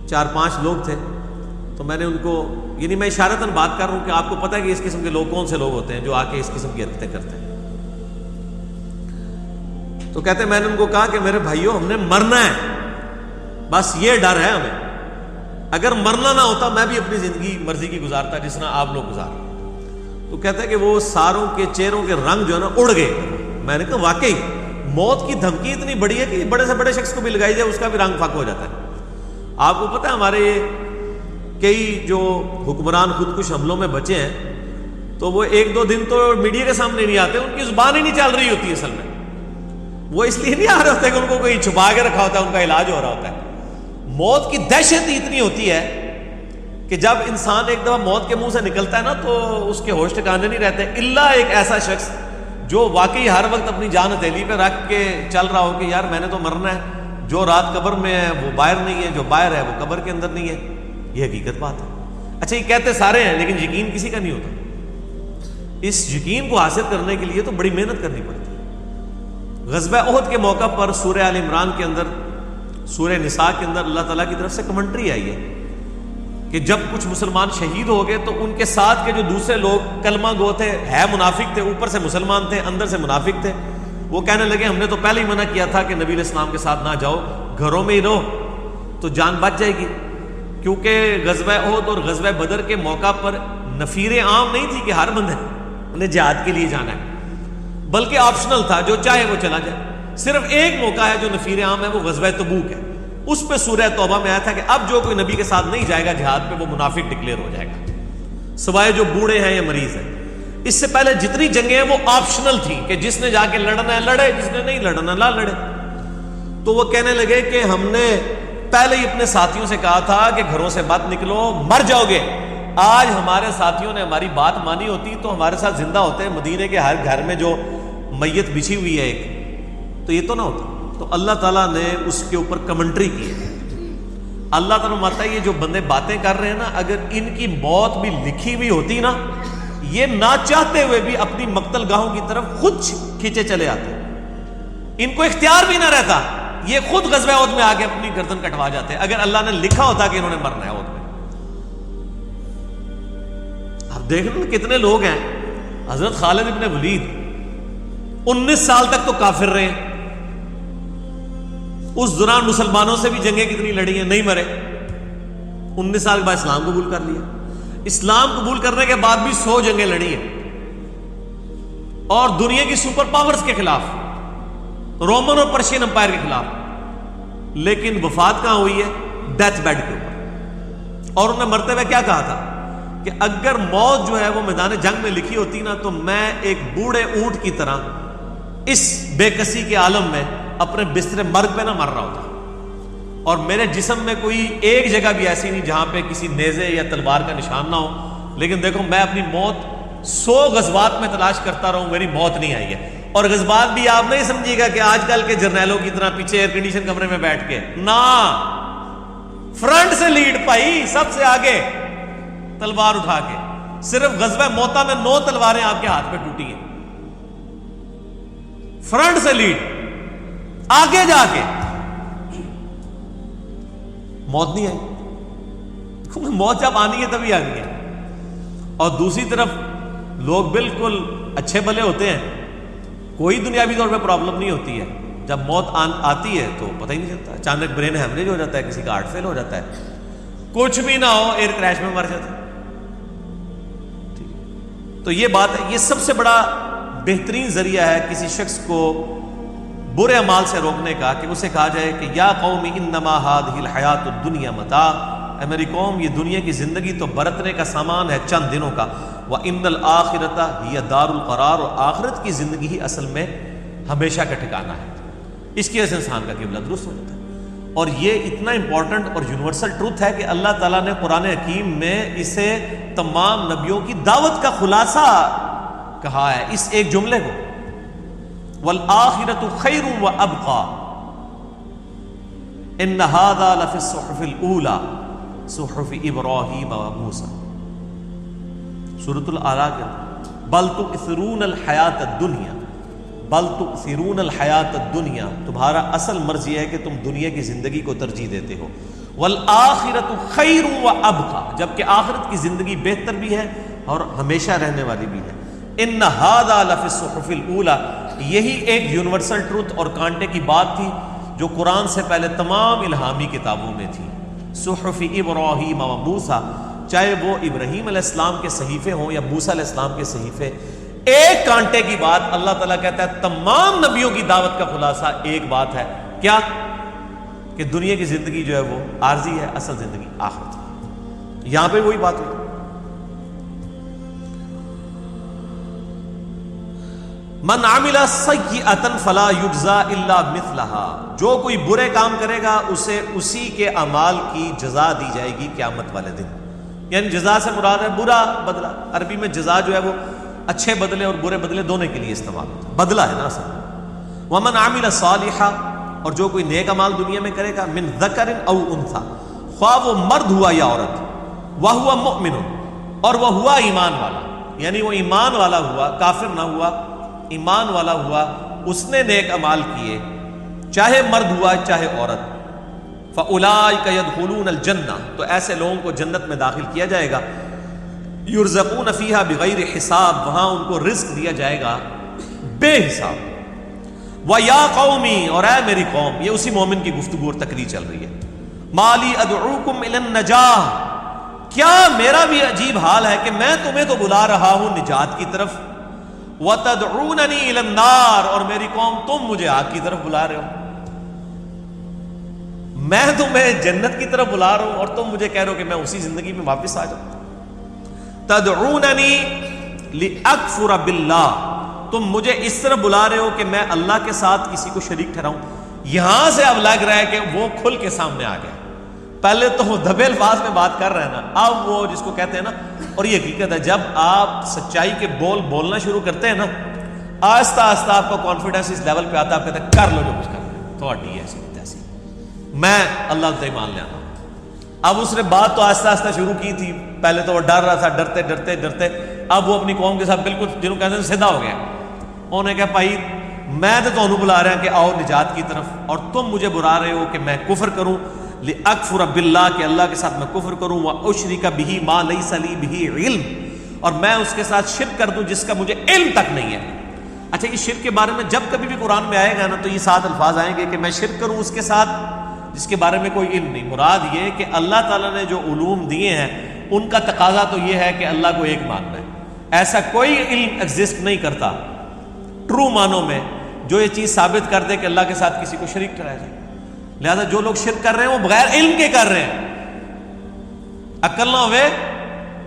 4-5 لوگ تھے، تو میں نے ان کو، یعنی میں اشارتاً بات کر رہا ہوں کہ آپ کو پتہ ہے کہ اس قسم کے لوگ کون سے لوگ ہوتے ہیں جو آ کے اس قسم کی حرکتیں کرتے ہیں۔ تو کہتے ہیں میں نے ان کو کہا کہ میرے بھائیوں ہم نے مرنا ہے، بس یہ ڈر ہے ہمیں، اگر مرنا نہ ہوتا میں بھی اپنی زندگی مرضی کی گزارتا جس طرح آپ لوگ گزار۔ تو کہتے ہیں کہ وہ ساروں کے چہروں کے رنگ جو ہے نا اڑ گئے۔ میں نے کہا واقعی موت کی دھمکی اتنی بڑی ہے کہ بڑے سے بڑے شخص کو بھی لگائی جائے اس کا بھی رنگ پھک ہو جاتا ہے۔ آپ کو پتہ ہے ہمارے کئی جو حکمران خودکش حملوں میں بچے ہیں تو وہ 1-2 دن تو میڈیا کے سامنے نہیں آتے، ان کی زبان ہی نہیں چل رہی ہوتی اصل میں، وہ اس لیے نہیں آ رہے ہوتے کہ ان کو کوئی چھپا کے رکھا ہوتا ہے، ان کا علاج ہو رہا ہوتا ہے۔ موت کی دہشت ہی اتنی ہوتی ہے کہ جب انسان ایک دفعہ موت کے منہ سے نکلتا ہے نا تو اس کے ہوش ٹھکانے نہیں رہتے، الا ایک ایسا شخص جو واقعی ہر وقت اپنی جان ہتھیلی پہ رکھ کے چل رہا ہو کہ یار میں نے تو مرنا ہے، جو رات قبر میں ہے وہ باہر نہیں ہے، جو باہر ہے وہ قبر کے اندر نہیں ہے، یہ حقیقت بات ہے۔ اچھا یہ کہتے سارے ہیں لیکن یقین کسی کا نہیں ہوتا۔ اس یقین کو حاصل کرنے کے لیے تو بڑی محنت کرنی پڑتی ہے۔ غزوہ احد کے موقع پر سورہ آل عمران کے اندر، سورہ نساء کے اندر اللہ تعالیٰ کی طرف سے کمنٹری آئی ہے کہ جب کچھ مسلمان شہید ہو گئے تو ان کے ساتھ کے جو دوسرے لوگ کلمہ گو تھے، ہے منافق تھے، اوپر سے مسلمان تھے اندر سے منافق تھے، وہ کہنے لگے ہم نے تو پہلے ہی منع کیا تھا کہ نبی علیہ السلام کے ساتھ نہ جاؤ، گھروں میں ہی رہو تو جان بچ جائے گی، کیونکہ غزوہ احد اور غزوہ بدر کے موقع پر نفیر عام نہیں تھی کہ ہر بندے نے جہاد کے لیے جانا ہے، بلکہ آپشنل تھا، جو چاہے وہ چلا جائے۔ صرف ایک موقع ہے جو نفیر عام ہے، وہ غزوہ تبوک ہے، اس پہ سورہ توبہ میں آیا تھا کہ اب جو کوئی نبی کے ساتھ نہیں جائے گا جہاد پہ وہ منافق ڈکلیئر ہو جائے گا، سوائے جو بوڑھے ہیں یا مریض ہیں۔ اس سے پہلے جتنی جنگیں ہیں وہ آپشنل تھیں کہ جس نے جا کے لڑنا ہے لڑے، جس نے نہیں لڑنا نہ لڑے۔ تو وہ کہنے لگے کہ ہم نے پہلے ہی اپنے ساتھیوں سے کہا تھا کہ گھروں سے مت نکلو، مر جاؤ گے۔ آج ہمارے ساتھیوں نے ہماری بات مانی ہوتی تو ہمارے ساتھ زندہ ہوتے، مدینے کے ہر گھر میں جو میت بچھی ہوئی ہے ایک، تو یہ تو نہ ہوتا۔ تو اللہ تعالیٰ نے اس کے اوپر کمنٹری کی ہے۔ اللہ تعالیٰ ماتا ہے یہ جو بندے باتیں کر رہے ہیں نا، اگر ان کی موت بھی لکھی ہوئی ہوتی نا، یہ نہ چاہتے ہوئے بھی اپنی مقتل گاہوں کی طرف خود کھینچے چلے آتے، ان کو اختیار بھی نہ رہتا، یہ خود غزوہ احد میں آ کے اپنی گردن کٹوا جاتے اگر اللہ نے لکھا ہوتا کہ انہوں نے مرنا ہے احد میں۔ اب دیکھ لو کتنے لوگ ہیں، حضرت خالد ابن ولید 19 سال تک تو کافر رہے ہیں، اس دوران مسلمانوں سے بھی جنگیں کتنی لڑی ہیں، نہیں مرے، 19 سال کے بعد اسلام قبول کر لیا، اسلام قبول کرنے کے بعد بھی 100 جنگیں لڑی ہیں، اور دنیا کی سپر پاورز کے خلاف، رومن اور پرشین امپائر کے خلاف، لیکن وفات کہاں ہوئی ہے؟ ڈیتھ بیڈ کے اوپر۔ اور انہوں نے مرتے ہوئے کیا کہا تھا کہ اگر موت جو ہے وہ میدان جنگ میں لکھی ہوتی نا تو میں ایک بوڑھے اونٹ کی طرح اس بے کسی کے عالم میں اپنے بستر مرگ پہ نہ مر رہا ہوتا، اور میرے جسم میں کوئی ایک جگہ بھی ایسی نہیں جہاں پہ کسی نیزے یا تلوار کا نشان نہ ہو، لیکن دیکھو میں اپنی موت 100 غزوات میں تلاش کرتا رہوں، میری موت نہیں آئی ہے۔ اور غزوات بھی آپ نہیں سمجھیے گا کہ آج کل کے جرنیلوں کی طرح پیچھے ایئر کنڈیشن کمرے میں بیٹھ کے، نہ، فرنٹ سے لیڈ پائی، سب سے آگے تلوار اٹھا کے۔ صرف غزوہ موتا میں 9 تلواریں آپ کے ہاتھ پہ ٹوٹی ہیں، فرنٹ سے لیڈ، آگے جا کے موت نہیں آئی، موت جب آنی ہے تبھی آنی ہے۔ اور دوسری طرف لوگ بالکل اچھے بھلے ہوتے ہیں، کوئی دنیاوی طور پہ پرابلم نہیں ہوتی ہے، جب موت آتی ہے تو پتہ ہی نہیں چلتا، اچانک برین ہیمریج ہو جاتا ہے، کسی کا ہارٹ فیل ہو جاتا ہے، کچھ بھی نہ ہو ایئر کریش میں مر جاتا ہے۔ تو یہ بات ہے، یہ سب سے بڑا بہترین ذریعہ ہے کسی شخص کو برے اعمال سے روکنے کا کہ اسے کہا جائے کہ یا قوم انما هذه الحیات الدنیا متاع، اے میری قوم یہ دنیا کی زندگی تو برتنے کا سامان ہے چند دنوں کا، وان الاخرۃ ہی دار القرار، اور آخرت کی زندگی ہی اصل میں ہمیشہ کا ٹھکانہ ہے، اس کی وجہ سے انسان کا قبلہ درست ہو جاتا ہے۔ اور یہ اتنا امپورٹنٹ اور یونیورسل ٹروتھ ہے کہ اللہ تعالیٰ نے قرآن حکیم میں اسے تمام نبیوں کی دعوت کا خلاصہ کہا ہے، اس ایک جملے کو، والآخرۃ خیر وابقی ان ھذا لفی الصحف الاولی صحف ابراہیم وموسیٰ۔ سورۃ الاعلیٰ کے بل تؤثرون الحیات الدنیا، بل تؤثرون الحیات الدنیا، تمہارا اصل مرض یہ ہے کہ تم دنیا کی زندگی کو ترجیح دیتے ہو، والآخرۃ خیر وابقیٰ، جبکہ آخرت کی زندگی بہتر بھی ہے اور ہمیشہ رہنے والی بھی ہے۔ ان ھذا لفی الصحف الاولیٰ، یہی ایک یونیورسل ٹروتھ اور کانٹے کی بات تھی جو قرآن سے پہلے تمام الہامی کتابوں میں تھی۔ صحف ابراہیم و موسیٰ، چاہے وہ ابراہیم علیہ السلام کے صحیفے ہوں یا موسیٰ علیہ السلام کے صحیفے، ایک کانٹے کی بات اللہ تعالیٰ کہتا ہے تمام نبیوں کی دعوت کا خلاصہ ایک بات ہے، کیا؟ کہ دنیا کی زندگی جو ہے وہ عارضی ہے، اصل زندگی آخرت ہے۔ یہاں پہ وہی بات ہوئی۔ من عمل سیئۃ فلا یجزا الا مثلها، جو کوئی برے کام کرے گا اسے اسی کے اعمال کی جزا دی جائے گی قیامت والے دن۔ یعنی جزا سے مراد ہے برا بدلہ، عربی میں جزا جو ہے وہ اچھے بدلے اور برے بدلے دونوں کے لیے استعمال ہوتا ہے، بدلہ ہے نا اصل۔ ومن عمل صالحا، اور جو کوئی نیک اعمال دنیا میں کرے گا، من ذکر او انثی، خواہ وہ مرد ہوا یا عورت، وہو مؤمن، اور وہ ہوا ایمان والا، یعنی وہ ایمان والا ہوا، کافر نہ ہوا، ایمان والا ہوا، اس نے نیک اعمال کیے، چاہے مرد ہوا چاہے عورت، فاولئک یدخلون الجنہ، تو ایسے لوگوں کو جنت میں داخل کیا جائے گا، یرزقون فیہا بغیر حساب، وہاں ان کو رزق دیا جائے گا بے حساب۔ وَيَا قَوْمِ، اور اے میری قوم، یہ اسی مومن کی گفتگو اور تقریر چل رہی ہے، مَالِي أَدْعُوكُمْ إِلَى النَّجَاةِ، کیا میرا بھی عجیب حال ہے کہ میں تمہیں تو بلا رہا ہوں نجات کی طرف، وَتَدْعُونَنِي إِلَى النَّارِ، اور میری قوم تم مجھے آگ کی طرف بلا رہے ہو۔ میں تمہیں جنت کی طرف بلا رہا ہوں اور تم مجھے کہہ رہے ہو کہ میں اسی زندگی میں واپس آ جاؤں۔ تدعوننی لأکفر باللہ، تم مجھے اس طرح بلا رہے ہو کہ میں اللہ کے ساتھ کسی کو شریک ٹھہراؤں۔ یہاں سے اب لگ رہا ہے کہ وہ کھل کے سامنے آ گیا، پہلے تو وہ دبے الفاظ میں بات کر رہے ہیں نا، اب وہ جس کو کہتے ہیں نا، اور یہ حقیقت ہے جب آپ سچائی کے بولنا شروع کرتے ہیں نا، آہستہ آہستہ آپ کا کانفیڈنس اس لیول پہ آتا ہے، آپ کہتے ہیں کر لو جو کچھ کرنا ہے، تھوڑی ایسی تیسی، میں اللہ سے ایمان لے آنا۔ اب اس نے بات تو آہستہ آہستہ شروع کی تھی، پہلے تو وہ ڈر رہا تھا، ڈرتے ڈرتے ڈرتے اب وہ اپنی قوم کے ساتھ بالکل جنہوں کہتے ہیں سیدھا ہو گیا۔ انہوں نے کہا بھائی میں تو تمہیں بلا رہا ہوں کہ آؤ نجات کی طرف، اور تم مجھے بلا رہے ہو کہ میں کفر کروں، لأکفر باللہ، کہ اللہ کے ساتھ میں کفر کروں، واشرک بہ ما لیس لی بہ علم، اور میں اس کے ساتھ شرک کر دوں جس کا مجھے علم تک نہیں ہے۔ اچھا، اس شرک کے بارے میں جب کبھی بھی قرآن میں آئے گا نا تو یہ 7 الفاظ آئیں گے کہ میں شرک کروں اس کے ساتھ جس کے بارے میں کوئی علم نہیں۔ مراد یہ کہ اللہ تعالیٰ نے جو علوم دیے ہیں ان کا تقاضا تو یہ ہے کہ اللہ کو ایک ماننا ہے، ایسا کوئی علم ایگزسٹ نہیں کرتا ٹرو معنوں میں جو یہ چیز ثابت کر دے کہ اللہ کے ساتھ کسی کو شریک ٹھہرایا جائے۔ لہذا جو لوگ شرک کر رہے ہیں وہ بغیر علم کے کر رہے ہیں۔ عقل نہ ہوئے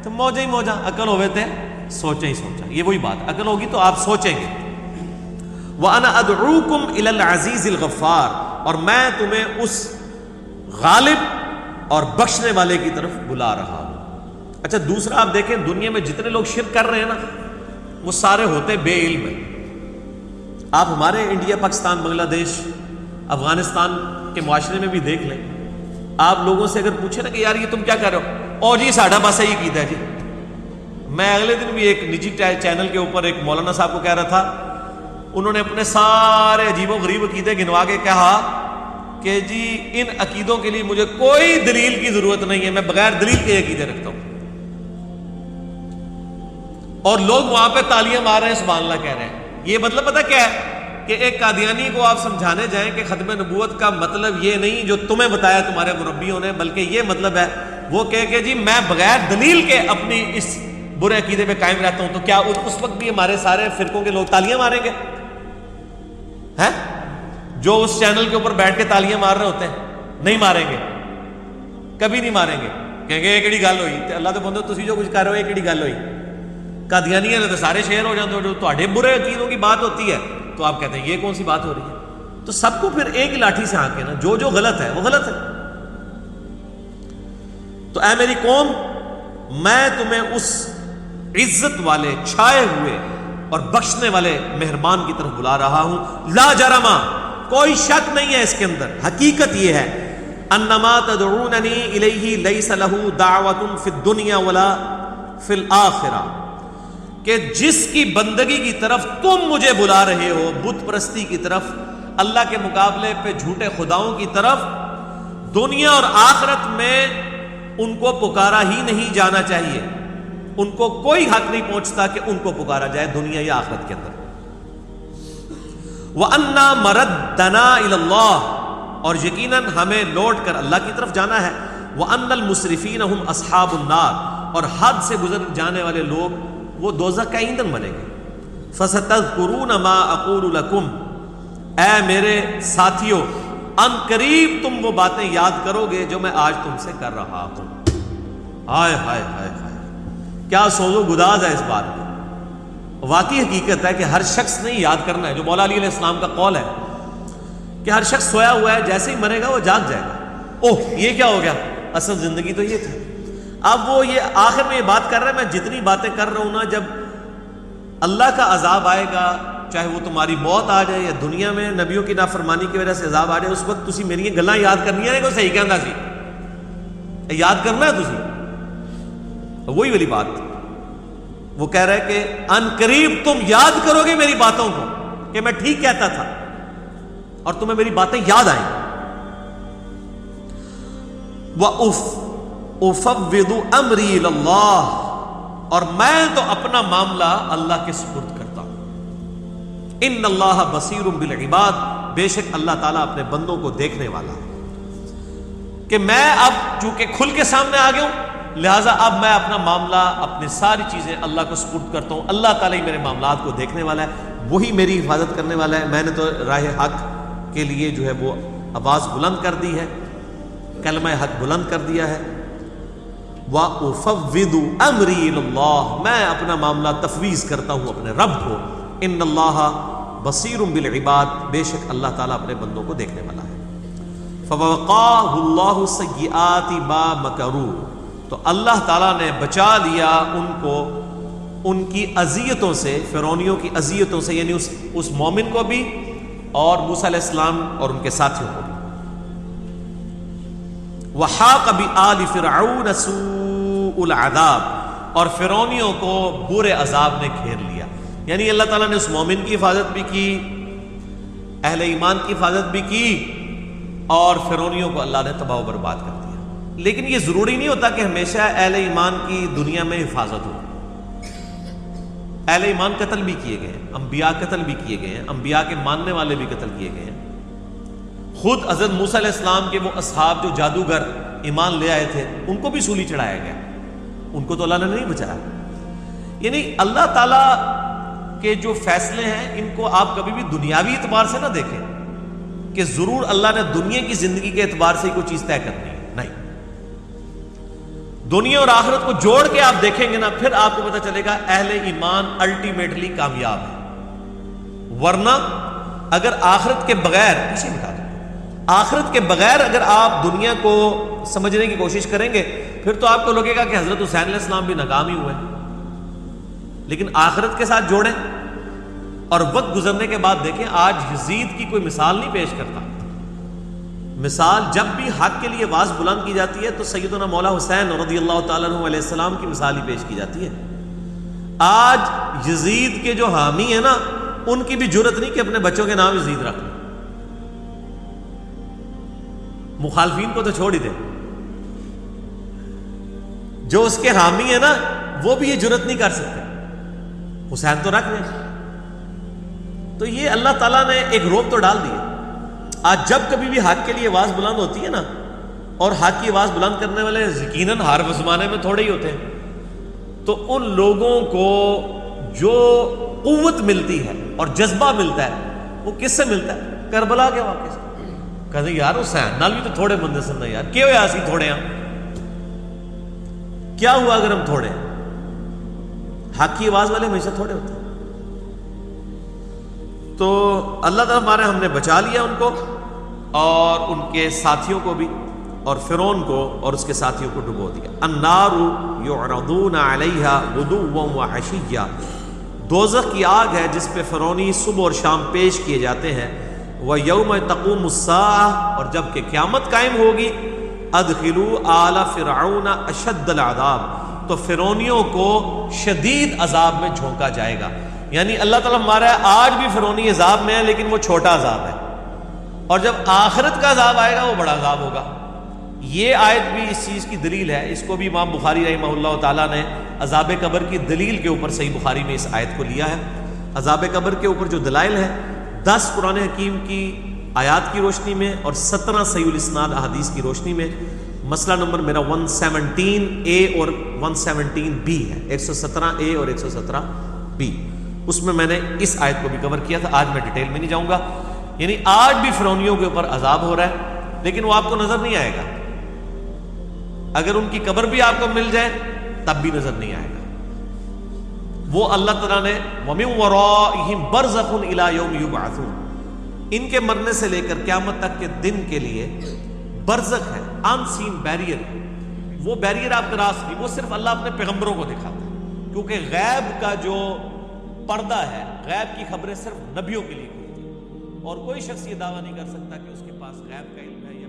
تو موجہ ہی موجہ، عقل ہوئے تھے سوچیں ہی سوچا، یہ وہی بات، عقل ہوگی تو آپ سوچیں گے۔ وَأَنَا أَدْعُوكُمْ إِلَى الْعَزِيزِ الْغَفَّارِ، اور میں تمہیں اس غالب اور بخشنے والے کی طرف بلا رہا ہوں۔ اچھا دوسرا آپ دیکھیں دنیا میں جتنے لوگ شرک کر رہے ہیں نا وہ سارے ہوتے بے علم ہیں۔ آپ ہمارے انڈیا، پاکستان، بنگلہ دیش، افغانستان کے معاشرے میں بھی دیکھ لیں، آپ لوگوں سے اگر پوچھیں نا کہ یار یہ تم کیا کر رہے ہو، او جی ساڈا بس یہی کیتا ہے جی۔ میں اگلے دن بھی ایک نجی چینل کے اوپر ایک مولانا صاحب کو کہہ رہا تھا، انہوں نے اپنے سارے عجیب و غریب عقیدے گنوا کے کہا کہ جی ان عقیدوں کے لیے مجھے کوئی دلیل کی ضرورت نہیں ہے، میں بغیر دلیل کے عقیدے رکھتا ہوں، اور لوگ وہاں پہ تالیاں مار رہے ہیں، سبحان اللہ کہہ رہے ہیں۔ یہ مطلب پتہ کیا ہے کہ ایک قادیانی کو آپ سمجھانے جائیں کہ ختم نبوت کا مطلب یہ نہیں جو تمہیں بتایا تمہارے مربیوں نے، بلکہ یہ مطلب ہے وہ کہے کہ جی میں بغیر دلیل کے اپنی اس برے عقیدے پہ قائم رہتا ہوں، تو کیا اس وقت بھی ہمارے سارے فرقوں کے لوگ تالیاں ماریں گے؟ ہیں جو اس چینل کے اوپر بیٹھ کے تالیاں مار رہے ہوتے ہیں، نہیں ماریں گے، کبھی نہیں ماریں گے، کہیں گے یہ کیڑی گل ہوئی، اللہ تو بندو تسی جو کچھ کر رہے ہو یہ کیڑی گل ہوئی۔ قادیانیاں نے تو سارے شیر ہو جاتے، جو تہاڈے برے عقیدوں کی بات ہوتی ہے تو آپ کہتے ہیں یہ کون سی بات ہو رہی ہے؟ تو سب کو پھر ایک ہی لاٹھی سے ہانکے نا، جو غلط ہے وہ غلط ہے۔ تو اے میری قوم، میں تمہیں اس عزت والے، چھائے ہوئے اور بخشنے والے مہربان کی طرف بلا رہا ہوں۔ لا جرما، کوئی شک نہیں ہے اس کے اندر، حقیقت یہ ہے انما تدعوننی الیہ لیس لہ دعوۃ فی الدنیا ولا فی الآخرہ، کہ جس کی بندگی کی طرف تم مجھے بلا رہے ہو، بت پرستی کی طرف، اللہ کے مقابلے پہ جھوٹے خداؤں کی طرف، دنیا اور آخرت میں ان کو پکارا ہی نہیں جانا چاہیے، ان کو کوئی حق نہیں پہنچتا کہ ان کو پکارا جائے دنیا یا آخرت کے اندر۔ وَأَنَّا مَرَدَّنَا إِلَى اللَّهِ، اور یقیناً ہمیں لوٹ کر اللہ کی طرف جانا ہے۔ وَأَنَّ الْمُسْرِفِينَ هُمْ أَصْحَابُ النَّارِ، اور حد سے گزر جانے والے لوگ وہ دوزخ کا ایندھن بنیں گے۔ فَسَتَذْكُرُونَ مَا أَقُولُ لَكُمْ، اے میرے ساتھیوں ان قریب تم وہ باتیں یاد کرو گے جو میں آج تم سے کر رہا ہوں۔ ہائے ہائے ہائے ہائے، کیا سوز و گداز ہے اس بات میں۔ واقعی حقیقت ہے کہ ہر شخص نہیں یاد کرنا ہے، جو مولا علی علیہ السلام کا قول ہے کہ ہر شخص سویا ہوا ہے، جیسے ہی مرے گا وہ جاگ جائے گا۔ اوہ یہ کیا ہو گیا، اصل زندگی تو یہ تھی۔ اب وہ یہ آخر میں یہ بات کر رہا ہے، میں جتنی باتیں کر رہا ہوں نا، جب اللہ کا عذاب آئے گا، چاہے وہ تمہاری موت آ جائے یا دنیا میں نبیوں کی نافرمانی کی وجہ سے عذاب آ جائے، اس وقت تسی میری یہ گلاں یاد کرنی ہے کہ صحیح کہندا سی، یاد کرنا ہے تسی۔ وہی والی بات وہ کہہ رہے کہ ان قریب تم یاد کرو گے میری باتوں کو کہ میں ٹھیک کہتا تھا اور تمہیں میری باتیں یاد آئیں۔ وَأُفَوِّضُ أَمْرِي إِلَى اللَّهِ، اور میں تو اپنا معاملہ اللہ کے سپرد کرتا ہوں۔ ان اللہ بصیر بالعباد، بے شک اللہ تعالیٰ اپنے بندوں کو دیکھنے والا ہے۔ کہ میں اب چونکہ کھل کے سامنے آ گیا ہوں، لہٰذا اب میں اپنا معاملہ، اپنی ساری چیزیں اللہ کو سپرد کرتا ہوں۔ اللہ تعالیٰ ہی میرے معاملات کو دیکھنے والا ہے، وہی میری حفاظت کرنے والا ہے۔ میں نے تو راہ حق کے لیے جو ہے وہ آواز بلند کر دی ہے، کلمہ حق بلند کر دیا ہے۔ وَأُفَوِّضُ أَمْرِي إِلَى اللَّهِ، میں اپنا معاملہ تفویض کرتا ہوں اپنے رب کو۔ ان اللہ بصیر بالعباد، بے شک اللہ تعالیٰ اپنے بندوں کو دیکھنے والا ہے۔ فَوَقَاهُ اللَّهُ سَيِّئَاتِ مَا مَكَرُوا، تو اللہ تعالیٰ نے بچا لیا ان کو ان کی اذیتوں سے، فرعونیوں کی اذیتوں سے، یعنی اس مومن کو بھی اور موسیٰ علیہ السلام اور ان کے ساتھیوں کو بھی۔ وَحَاقَ بِآلِ فِرْعَوْنَ سُوءُ الْعَذَابِ، اور فرعونیوں کو برے عذاب نے گھیر لیا۔ یعنی اللہ تعالیٰ نے اس مومن کی حفاظت بھی کی، اہل ایمان کی حفاظت بھی کی، اور فرعونیوں کو اللہ نے تباہ و برباد کر دیا۔ لیکن یہ ضروری نہیں ہوتا کہ ہمیشہ اہل ایمان کی دنیا میں حفاظت ہو۔ اہل ایمان قتل بھی کیے گئے ہیں، انبیاء قتل بھی کیے گئے ہیں، انبیاء کے ماننے والے بھی قتل کیے گئے ہیں۔ خود حضرت موسیٰ علیہ السلام کے وہ اصحاب جو جادوگر ایمان لے آئے تھے، ان کو بھی سولی چڑھایا گیا، ان کو تو اللہ نے نہیں بچایا۔ یعنی اللہ تعالیٰ کے جو فیصلے ہیں ان کو آپ کبھی بھی دنیاوی اعتبار سے نہ دیکھیں کہ ضرور اللہ نے دنیا کی زندگی کے اعتبار سے ہی کوئی چیز طے کرنی ہے، نہیں۔ دنیا اور آخرت کو جوڑ کے آپ دیکھیں گے نا، پھر آپ کو پتہ چلے گا اہل ایمان الٹیمیٹلی کامیاب ہے۔ ورنہ اگر آخرت کے بغیر، پیچھے بتا دو، آخرت کے بغیر اگر آپ دنیا کو سمجھنے کی کوشش کریں گے، پھر تو آپ کو لگے گا کہ حضرت حسین علیہ السلام بھی ناکام ہی ہوئے۔ لیکن آخرت کے ساتھ جوڑیں اور وقت گزرنے کے بعد دیکھیں، آج یزید کی کوئی مثال نہیں پیش کرتا۔ مثال جب بھی حق کے لیے آواز بلند کی جاتی ہے تو سیدنا مولا حسین رضی اللہ تعالیٰ عنہ علیہ السلام کی مثال ہی پیش کی جاتی ہے۔ آج یزید کے جو حامی ہیں نا، ان کی بھی جرت نہیں کہ اپنے بچوں کے نام یزید رکھ لیں۔ مخالفین کو تو چھوڑ ہی دیں، جو اس کے حامی ہیں نا وہ بھی یہ جرت نہیں کر سکتے، حسین تو رکھ لیں۔ تو یہ اللہ تعالیٰ نے ایک روب تو ڈال دی ہے۔ آج جب کبھی بھی حق کے لیے آواز بلند ہوتی ہے نا، اور حق کی آواز بلند کرنے والے یقیناً ہر زمانے میں تھوڑے ہی ہوتے ہیں، تو ان لوگوں کو جو قوت ملتی ہے اور جذبہ ملتا ہے وہ کس سے ملتا ہے؟ کربلا کے واقعے سے۔ کہتے یار حسین نال بھی تو تھوڑے بندے سن یار، کیوں ہویا اسی تھوڑے ہاں؟ کیا ہوا اگر ہم تھوڑے ہیں؟ حق کی آواز والے ہمیشہ تھوڑے ہوتے ہیں۔ تو اللہ تعالیٰ ہم نے بچا لیا ان کو اور ان کے ساتھیوں کو بھی، اور فرعون کو اور اس کے ساتھیوں کو ڈبو دیا۔ النار یعرضون علیہا غدوا وعشیا، دوزخ کی آگ ہے جس پہ فرعونی صبح اور شام پیش کیے جاتے ہیں۔ وَيَوْمَ تَقُومُ السَّاعَةُ، اور جب کہ قیامت قائم ہوگی، ادخلوا آل فرعون اشد العذاب، تو فرعونیوں کو شدید عذاب میں جھونکا جائے گا. یعنی اللہ تعالیٰ ہمارا آج بھی فرعونی عذاب میں ہے لیکن وہ چھوٹا عذاب ہے، اور جب آخرت کا عذاب آئے گا وہ بڑا عذاب ہوگا. یہ آیت بھی اس چیز کی دلیل ہے. اس کو بھی امام بخاری رحمہ اللہ تعالیٰ نے عذاب قبر کی دلیل کے اوپر صحیح بخاری میں اس آیت کو لیا ہے. عذاب قبر کے اوپر جو دلائل ہے 10 قرآن حکیم کی آیات کی روشنی میں اور 17 صحیح الاسناد احادیث کی روشنی میں. مسئلہ نمبر میرا 117A اور 117B ہے، 117A اور 117B. اس میں نے اس آیت کو بھی کور کیا تھا. آج میں ڈیٹیل میں نہیں جاؤں گا. یعنی آج بھی فرعونیوں کے اوپر عذاب ہو رہا ہے لیکن وہ آپ کو نظر نہیں آئے گا. اگر ان کی قبر بھی آپ کو مل جائے تب بھی نظر نہیں آئے گا. وہ اللہ تعالیٰ نے وَمِن وَرَائِهِمْ بَرْزَخٌ إِلَىٰ يَوْمِ يُبْعَثُونَ، ان کے مرنے سے لے کر قیامت تک کے دن کے لیے برزخ ہے، ان سین بیریئر. وہ بیریئر آپ کراس نہیں، وہ صرف اللہ اپنے پیغمبروں کو دکھاتا ہے، کیونکہ غیب کا جو پردہ ہے، غیب کی خبریں صرف نبیوں کے لیے کھلتی ہیں، اور کوئی شخص یہ دعویٰ نہیں کر سکتا کہ اس کے پاس غیب کا علم ہے یا